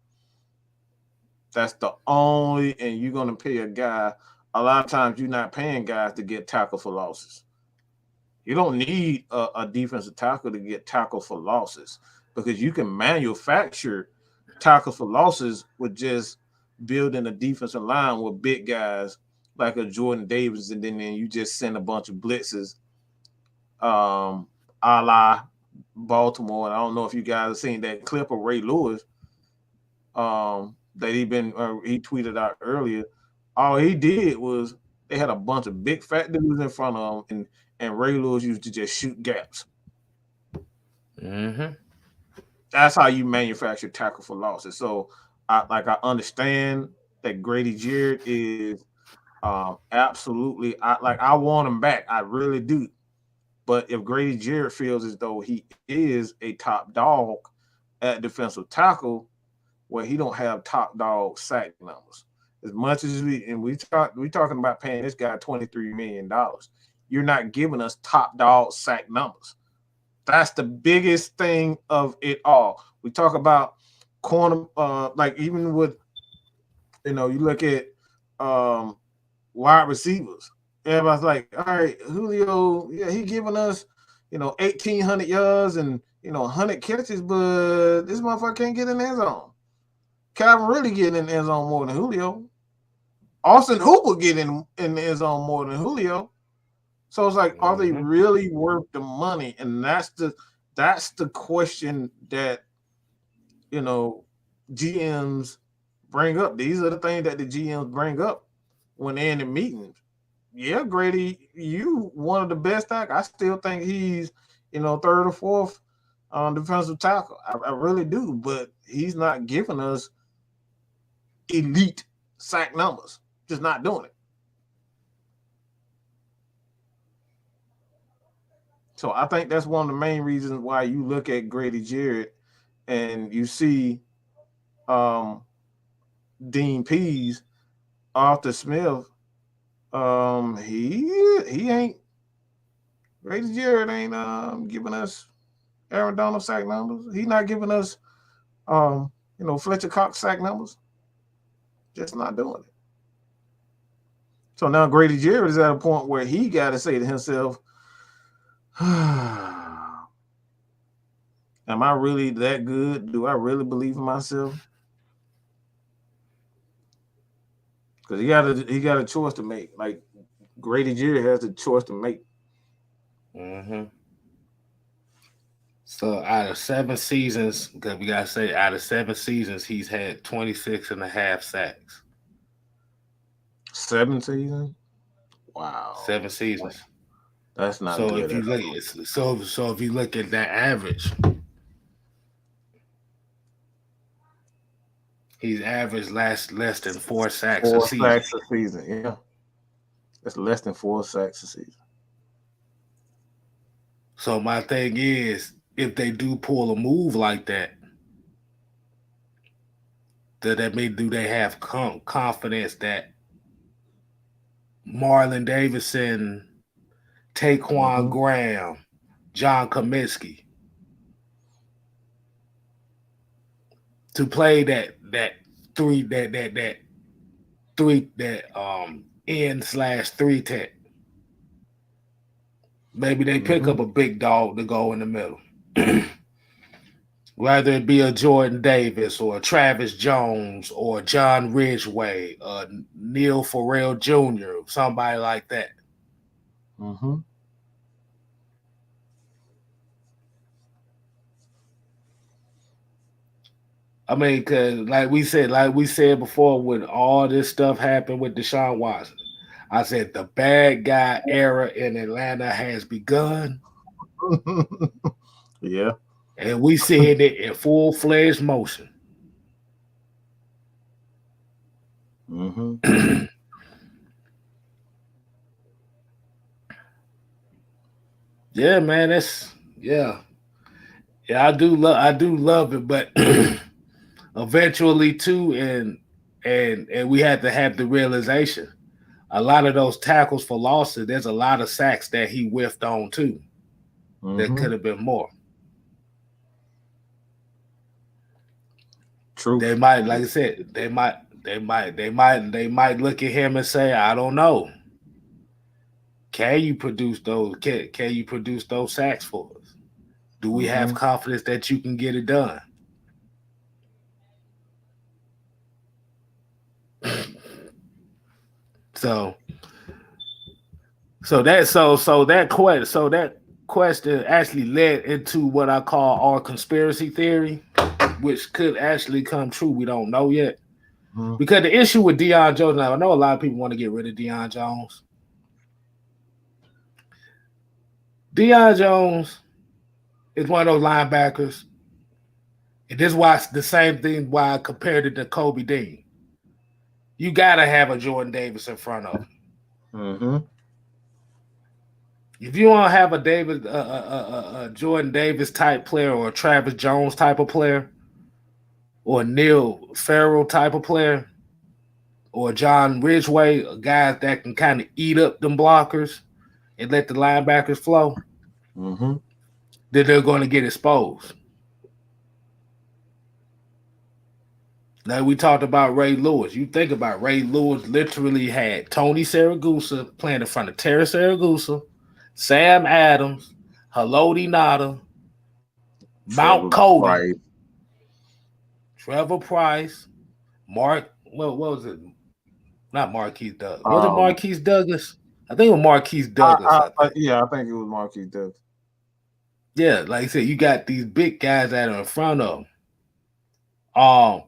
That's the only, and you're going to pay a guy. A lot of times you're not paying guys to get tackle for losses. You don't need a defensive tackle to get tackle for losses, because you can manufacture tackle for losses with just building a defensive line with big guys like a Jordan Davis, and then you just send a bunch of blitzes, a la Baltimore. And I don't know if you guys have seen that clip of Ray Lewis that he tweeted out earlier. All he did was they had a bunch of big fat dudes in front of him, and Ray Lewis used to just shoot gaps. Mm-hmm. That's how you manufacture tackle for losses. So I understand that Grady Jarrett is absolutely, I want him back. I really do. But if Grady Jarrett feels as though he is a top dog at defensive tackle, well, he don't have top dog sack numbers. As much as we talking about paying this guy $23 million, you're not giving us top dog sack numbers. That's the biggest thing of it all. We talk about corner, like even with You look at wide receivers. Everybody's like, all right, Julio, yeah, he giving us, 1,800 yards and 100 catches, but this motherfucker can't get in the end zone. Calvin really getting in the end zone more than Julio. Austin Hooper getting in the end zone more than Julio. So it's like, are they really worth the money? And that's the question that GMs bring up. These are the things that the GMs bring up when they're in the meetings. Yeah, Grady, you one of the best tackles. I still think he's, third or fourth defensive tackle. I really do, but he's not giving us elite sack numbers. Just not doing it. So I think that's one of the main reasons why you look at Grady Jarrett and you see Dean Pease, Arthur Smith. He ain't Grady Jarrett ain't giving us Aaron Donald sack numbers. He's not giving us Fletcher Cox sack numbers. Just not doing it. So now Grady Jarrett is at a point where he got to say to himself, am I really that good? Do I really believe in myself? Because he got a choice to make. Like Grady Jarrett has a choice to make. So out of 7 seasons, because we gotta say out of 7 seasons, he's had 26.5 sacks. 7 seasons? Wow. 7 seasons. That's not so good. If you look, so if you look at that average, he's averaged less than 4 sacks a season. 4 sacks a season, yeah. That's less than 4 sacks a season. So my thing is, if they do pull a move like that, do they have confidence that Marlon Davidson, Taquan Graham, John Cominsky to play that N/3 tech? Maybe they pick up a big dog to go in the middle. Whether it be a Jordan Davis or a Travis Jones or John Ridgeway, Neil Farrell Jr., somebody like that. I mean, because like we said before, when all this stuff happened with Deshaun Watson, I said the bad guy era in Atlanta has begun. Yeah. And we seeing it in full-fledged motion. Yeah, man, I do love it, but eventually too, and we had to have the realization, a lot of those tackles for losses, there's a lot of sacks that he whiffed on too. There could have been more. True. They might, like I said, they might look at him and say, I don't know. Can you produce those? Can you produce those sacks for us? Do we have confidence that you can get it done? So that question actually led into what I call our conspiracy theory, which could actually come true. We don't know yet. Because the issue with Deion Jones, now I know a lot of people want to get rid of Deion Jones. Deion Jones is one of those linebackers. And this is why it's the same thing why I compared it to Kobe Dean. You got to have a Jordan Davis in front of him. If you don't have a Jordan Davis type player or a Travis Jones type of player or a Neil Farrell type of player or John Ridgeway, guys that can kind of eat up them blockers and let the linebackers flow, then they're going to get exposed. Now we talked about Ray Lewis. You think about Ray Lewis literally had Tony Saragusa playing in front of Terry Saragusa, Sam Adams, Haloti Nada, Mount Cody, Trevor Price, what was it? Not Marquise Douglas. Was it Marquise Douglas? I think it was Marquise Douglas. I think it was Marquise Douglas. Yeah, like I said, you got these big guys that are in front of them.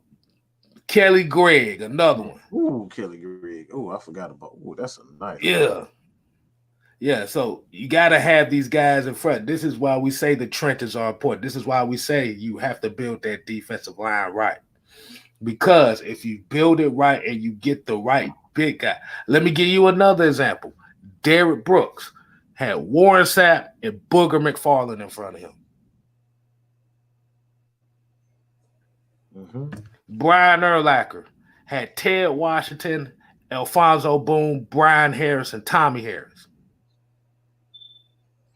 Kelly Gregg, another one. Ooh, Kelly Gregg. Ooh, I forgot about. Ooh, that's a nice. Yeah. Yeah, so you got to have these guys in front. This is why we say the trenches are important. This is why we say you have to build that defensive line right. Because if you build it right and you get the right big guy. Let me give you another example. Derrick Brooks had Warren Sapp and Booger McFarland in front of him. Mm-hmm. Brian Urlacher had Ted Washington, Alfonso Boone, Brian Harris, and Tommy Harris.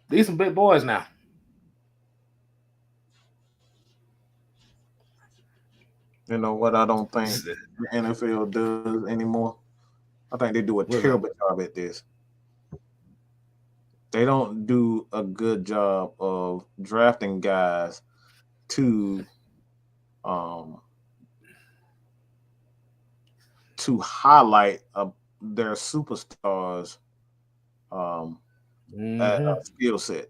These some big boys now. You know what I don't think the NFL does anymore? I think they do a terrible job at this. They don't do a good job of drafting guys to highlight their superstars skill set.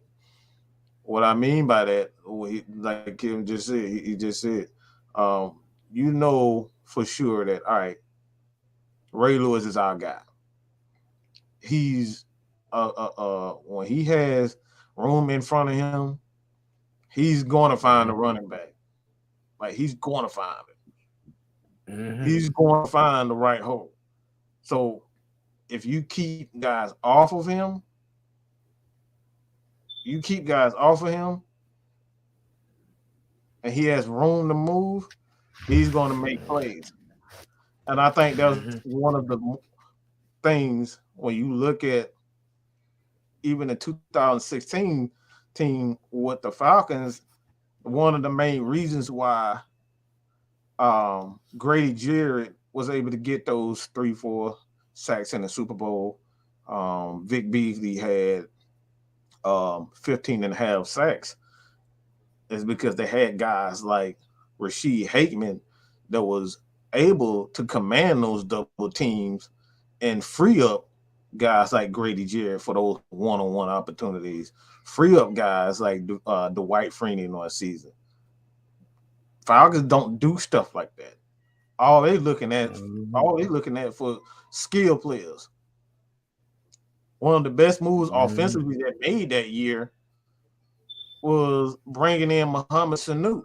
What I mean by that, like Kim just said, he just said, you know for sure that, all right, Ray Lewis is our guy. He's when he has room in front of him, he's going to find a running back. Like, he's going to find it. Mm-hmm. He's going to find the right hole. So if you keep guys off of him, and he has room to move, he's going to make plays. And I think that was one of the things when you look at even the 2016 team with the Falcons, one of the main reasons why Grady Jarrett was able to get those 3-4 sacks in the Super Bowl. Vic Beasley had 15 and a half sacks is because they had guys like Rashid Hakeman that was able to command those double teams and free up guys like Grady Jarrett for those one-on-one opportunities, free up guys like Dwight Freeney on a season. Falcons don't do stuff like that. All they looking at for skill players. One of the best moves offensively that made that year was bringing in Mohamed Sanu.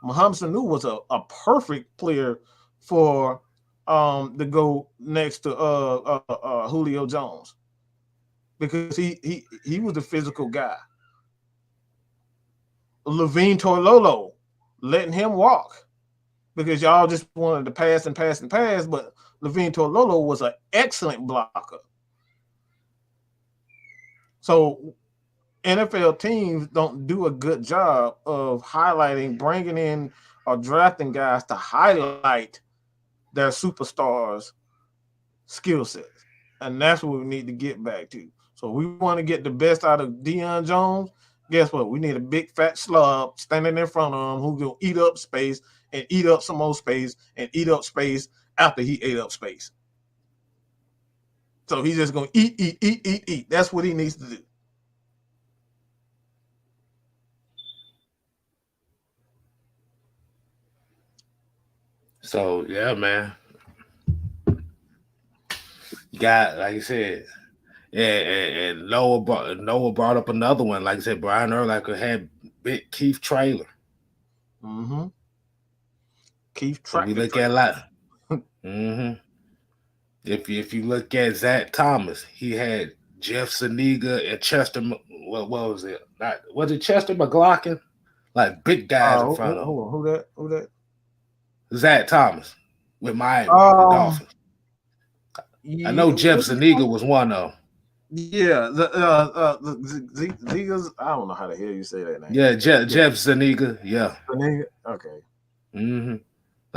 Mohamed Sanu was a perfect player for to go next to Julio Jones because he was a physical guy. Levine Toilolo, letting him walk because y'all just wanted to pass, but Levine Toilolo was an excellent blocker. So NFL teams don't do a good job of bringing in or drafting guys to highlight their superstars' skill sets. And that's what we need to get back to. So we want to get the best out of Deion Jones. Guess what? We need a big fat slug standing in front of him who's going to eat up space and eat up some more space and eat up space after he ate up space. So he's just going to eat. That's what he needs to do. So, yeah, man. You got, like you said, and Noah brought up another one. Like I said, Brian Urlacher had big Keith Traylor. Mm-hmm. Keith Traylor. We look at a lot. Mm-hmm. If you look at Zach Thomas, he had Jeff Zuniga and Chester. What was it? Was it Chester McLaughlin? Like big guys in front of him. Who that? Zach Thomas with Miami, the Dolphins. I know Jeff Zuniga was one of them. Yeah, the Zigas. I don't know how the hell you say that name. Yeah, Jeff Zuniga. Yeah. Zuniga. Okay. Mm-hmm.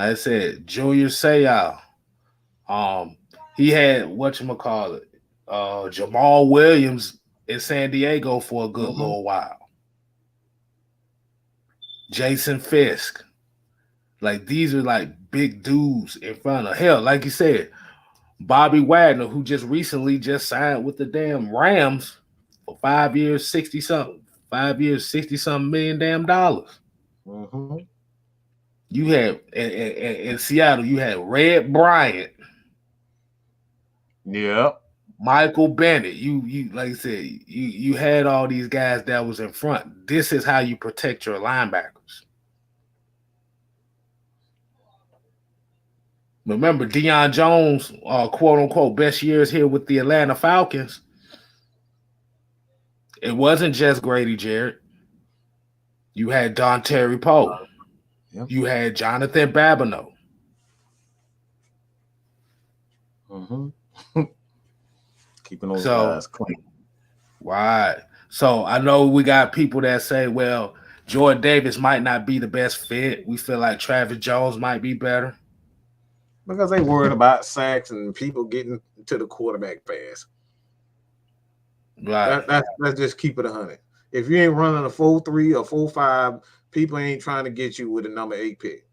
Like I said, Junior Seau. He had Jamal Williams in San Diego for a good little while. Jason Fisk. Like, these are like big dudes in front of hell. Like you said, Bobby Wagner, who just recently just signed with the damn Rams for 5 years, 60 something. 5 years, 60 something million damn dollars. You had in Seattle, you had Red Bryant. Yeah. Michael Bennett. You like I said, you had all these guys that was in front. This is how you protect your linebackers. Remember, Deion Jones, quote unquote, best years here with the Atlanta Falcons. It wasn't just Grady Jarrett. You had Dontari Poe. Yep. You had Jonathan Babineau. Keeping those guys clean. Right. So I know we got people that say, well, Jordan Davis might not be the best fit. We feel like Travis Jones might be better. Because they worried about sacks and people getting to the quarterback fast. Right. Let's just keep it 100. If you ain't running a 4-3 or 4-5, people ain't trying to get you with a number 8 pick.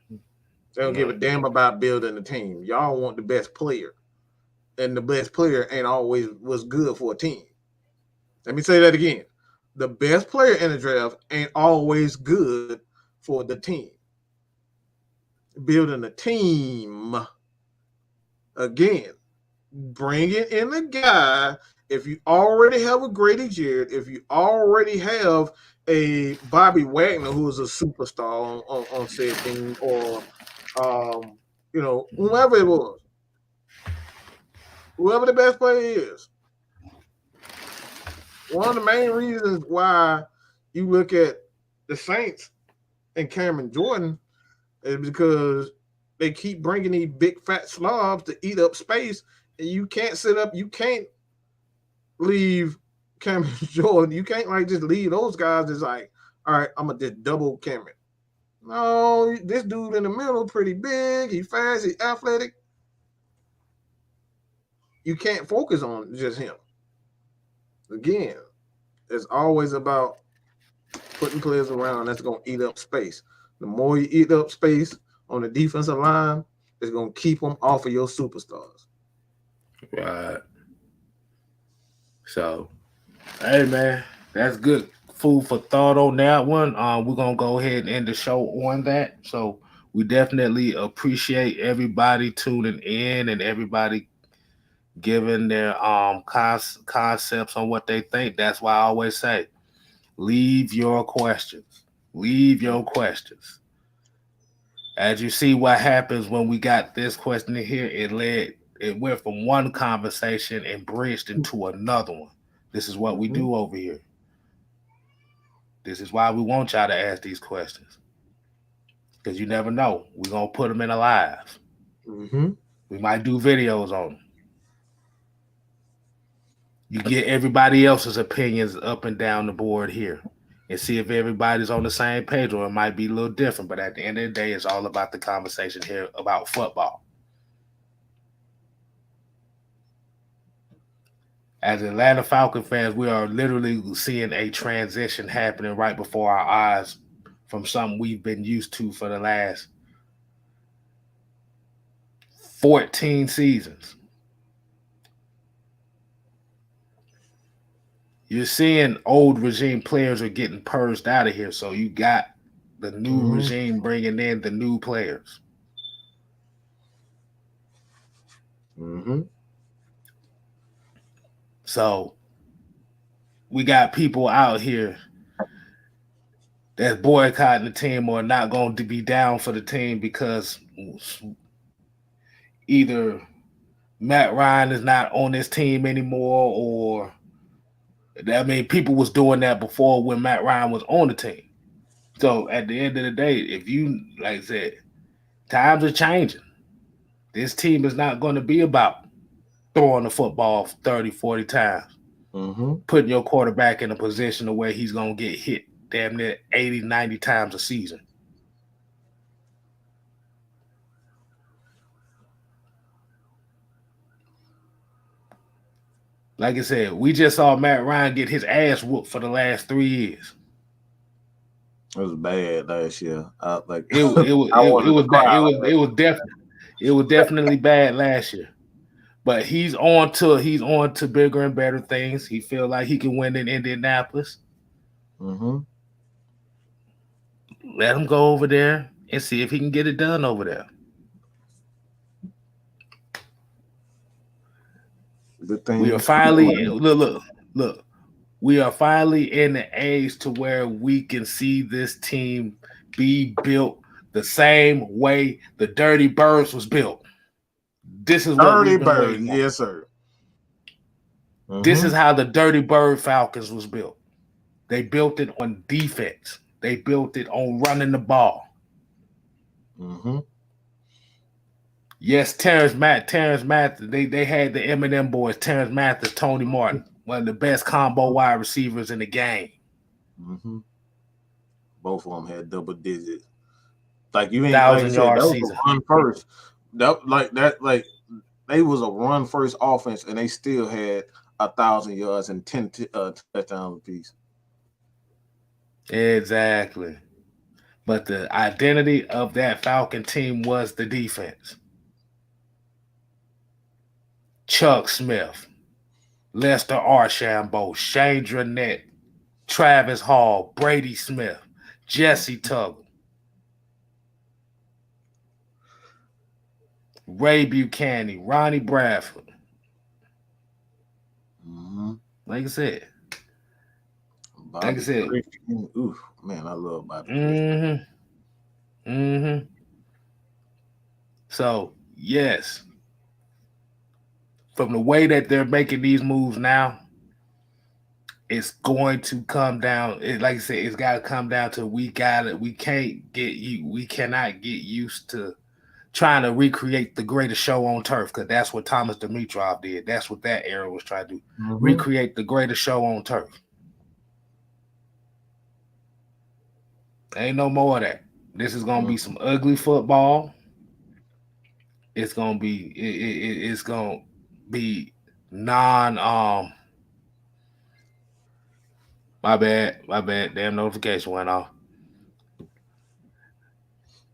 They don't give a damn about building a team. Y'all want the best player. And the best player ain't always was good for a team. Let me say that again. The best player in the draft ain't always good for the team. Building a team, again, bringing in a guy. If you already have a Grady Jarrett, if you already have a Bobby Wagner, who is a superstar on said team, or whoever it was, whoever the best player is. One of the main reasons why you look at the Saints and Cameron Jordan is because they keep bringing these big fat slobs to eat up space, and you can't leave Cameron Jordan. You can't just leave those guys. It's like, all right, I'm gonna just double Cameron. No, this dude in the middle pretty big. He's fast. He's athletic. You can't focus on just him. Again, it's always about putting players around that's going to eat up space. The more you eat up space on the defensive line, it's going to keep them off of your superstars. Right. So, hey, man, that's good food for thought on that one. We're going to go ahead and end the show on that. So, we definitely appreciate everybody tuning in and everybody giving their concepts on what they think. That's why I always say, leave your questions. Leave your questions. As you see what happens when we got this question in here, it went from one conversation and bridged into another one. This is what we do over here. This is why we want y'all to ask these questions. Because you never know. We're going to put them in a live. We might do videos on them. You get everybody else's opinions up and down the board here and see if everybody's on the same page, or it might be a little different. But at the end of the day, it's all about the conversation here about football. As Atlanta Falcon fans, we are literally seeing a transition happening right before our eyes from something we've been used to for the last 14 seasons. You're seeing old regime players are getting purged out of here, so you got the new regime bringing in the new players. So we got people out here that's boycotting the team or not going to be down for the team because either Matt Ryan is not on this team anymore, or people was doing that before when Matt Ryan was on the team. So at the end of the day, if you, like I said, times are changing. This team is not going to be about throwing the football 30, 40 times, putting your quarterback in a position to where he's going to get hit damn near 80, 90 times a season. Like I said, we just saw Matt Ryan get his ass whooped for the last 3 years. It was bad last year. It was definitely bad last year. But he's on to bigger and better things. He feel like he can win in Indianapolis. Mm-hmm. Let him go over there and see if he can get it done over there. We are finally look. We are finally in the age to where we can see this team be built the same way the Dirty Birds was built. This is what we've been waiting on. Yes, sir. Mm-hmm. This is how the Dirty Bird Falcons was built. They built it on defense. They built it on running the ball. Mm-hmm. Yes, Terrence Mathis. They had the Eminem boys, Terrence Mathis, Tony Martin, one of the best combo wide receivers in the game. Mm-hmm. Both of them had double digits. Like you ain't 1,000-yard that season. Was a run first. They was a run first offense, and they still had 1,000 yards and 10 touchdowns apiece. Exactly. But the identity of that Falcon team was the defense. Chuck Smith, Lester Archambault, Shane Dronette, Travis Hall, Brady Smith, Jesse Tuggle, Ray Buchanan, Ronnie Bradford. Mm-hmm. Like I said. Oof, man, I love Bobby. Mm-hmm. Mm-hmm. So, yes. From the way that they're making these moves now, it's going to come down. Like I said, it's got to come down to we cannot get used to trying to recreate the greatest show on turf, because that's what Thomas Dimitrov did. That's what that era was trying to do. Mm-hmm. Recreate the greatest show on turf. Ain't no more of that. This is gonna be some ugly football. It's gonna be non my bad. Damn, notification went off.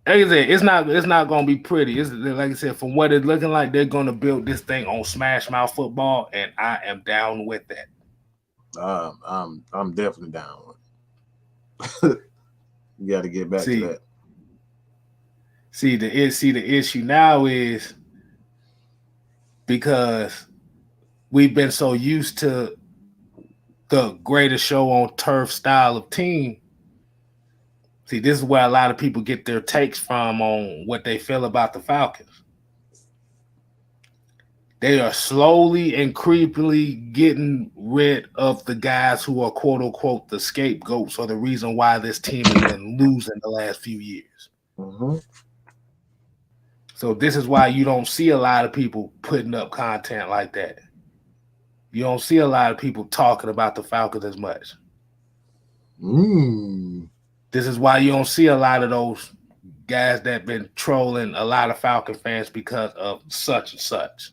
Like I said, it's not gonna be pretty. It's like I said, from what it's looking like, they're gonna build this thing on smash mouth football, and I am down with that. I'm definitely down with it. You got to get back to that. See, the issue now is because we've been so used to the greatest show on turf style of team. See, this is where a lot of people get their takes from on what they feel about the Falcons. They are slowly and creepily getting rid of the guys who are quote unquote the scapegoats or the reason why this team has been losing the last few years. Mm-hmm. So this is why you don't see a lot of people putting up content like that. You don't see a lot of people talking about the Falcons as much. This is why you don't see a lot of those guys that been trolling a lot of Falcon fans because of such and such.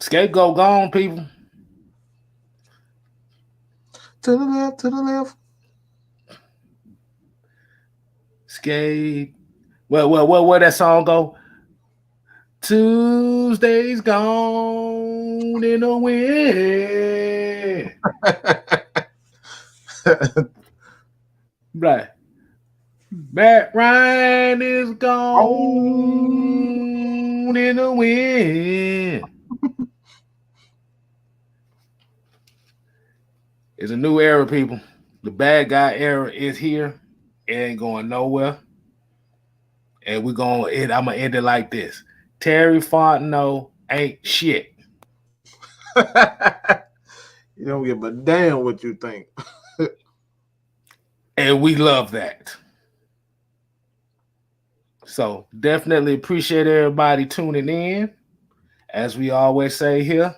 Scapegoat gone, people. To the left, to the left. Where that song go? Tuesday's gone in the wind. Right. Matt Ryan is gone in the wind. It's a new era, people. The bad guy era is here. It ain't going nowhere. And I'm gonna end it like this. Terry Fontenot ain't shit. You don't give a damn what you think. And we love that. So definitely appreciate everybody tuning in. As we always say here,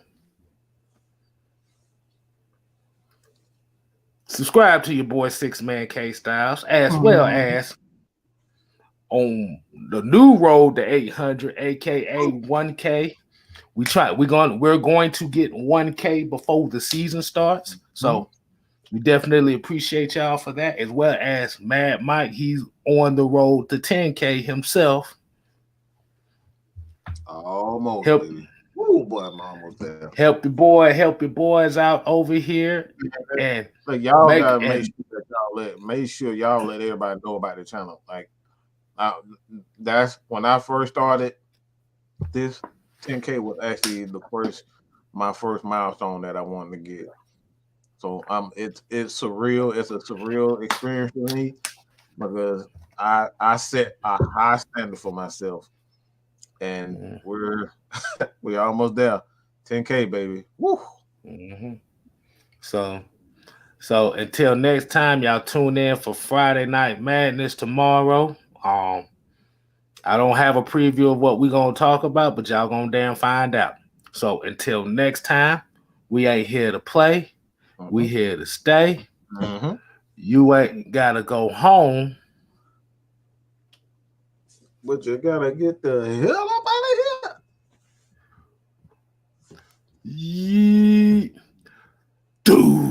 subscribe to your boy 6-Man K Styles, as well as on the new road to 800, aka 1K. we're going to get 1K before the season starts. So we definitely appreciate y'all for that, as well as Mad Mike. He's on the road to 10K himself. Almost, baby. Ooh, boy, I'm almost there. Help your boys out over here. And like, y'all gotta make sure y'all let everybody know about the channel. Like, that's when I first started. This 10K was actually my first milestone that I wanted to get. So it's surreal. It's a surreal experience for me because I set a high standard for myself, and we're almost there. 10K, baby. Woo. Mm-hmm. So until next time, y'all tune in for Friday Night Madness tomorrow. I don't have a preview of what we're gonna talk about, but y'all gonna damn find out. So until next time, we ain't here to play. We here to stay. You ain't gotta go home, but you gotta get the hell up out of here. Dude.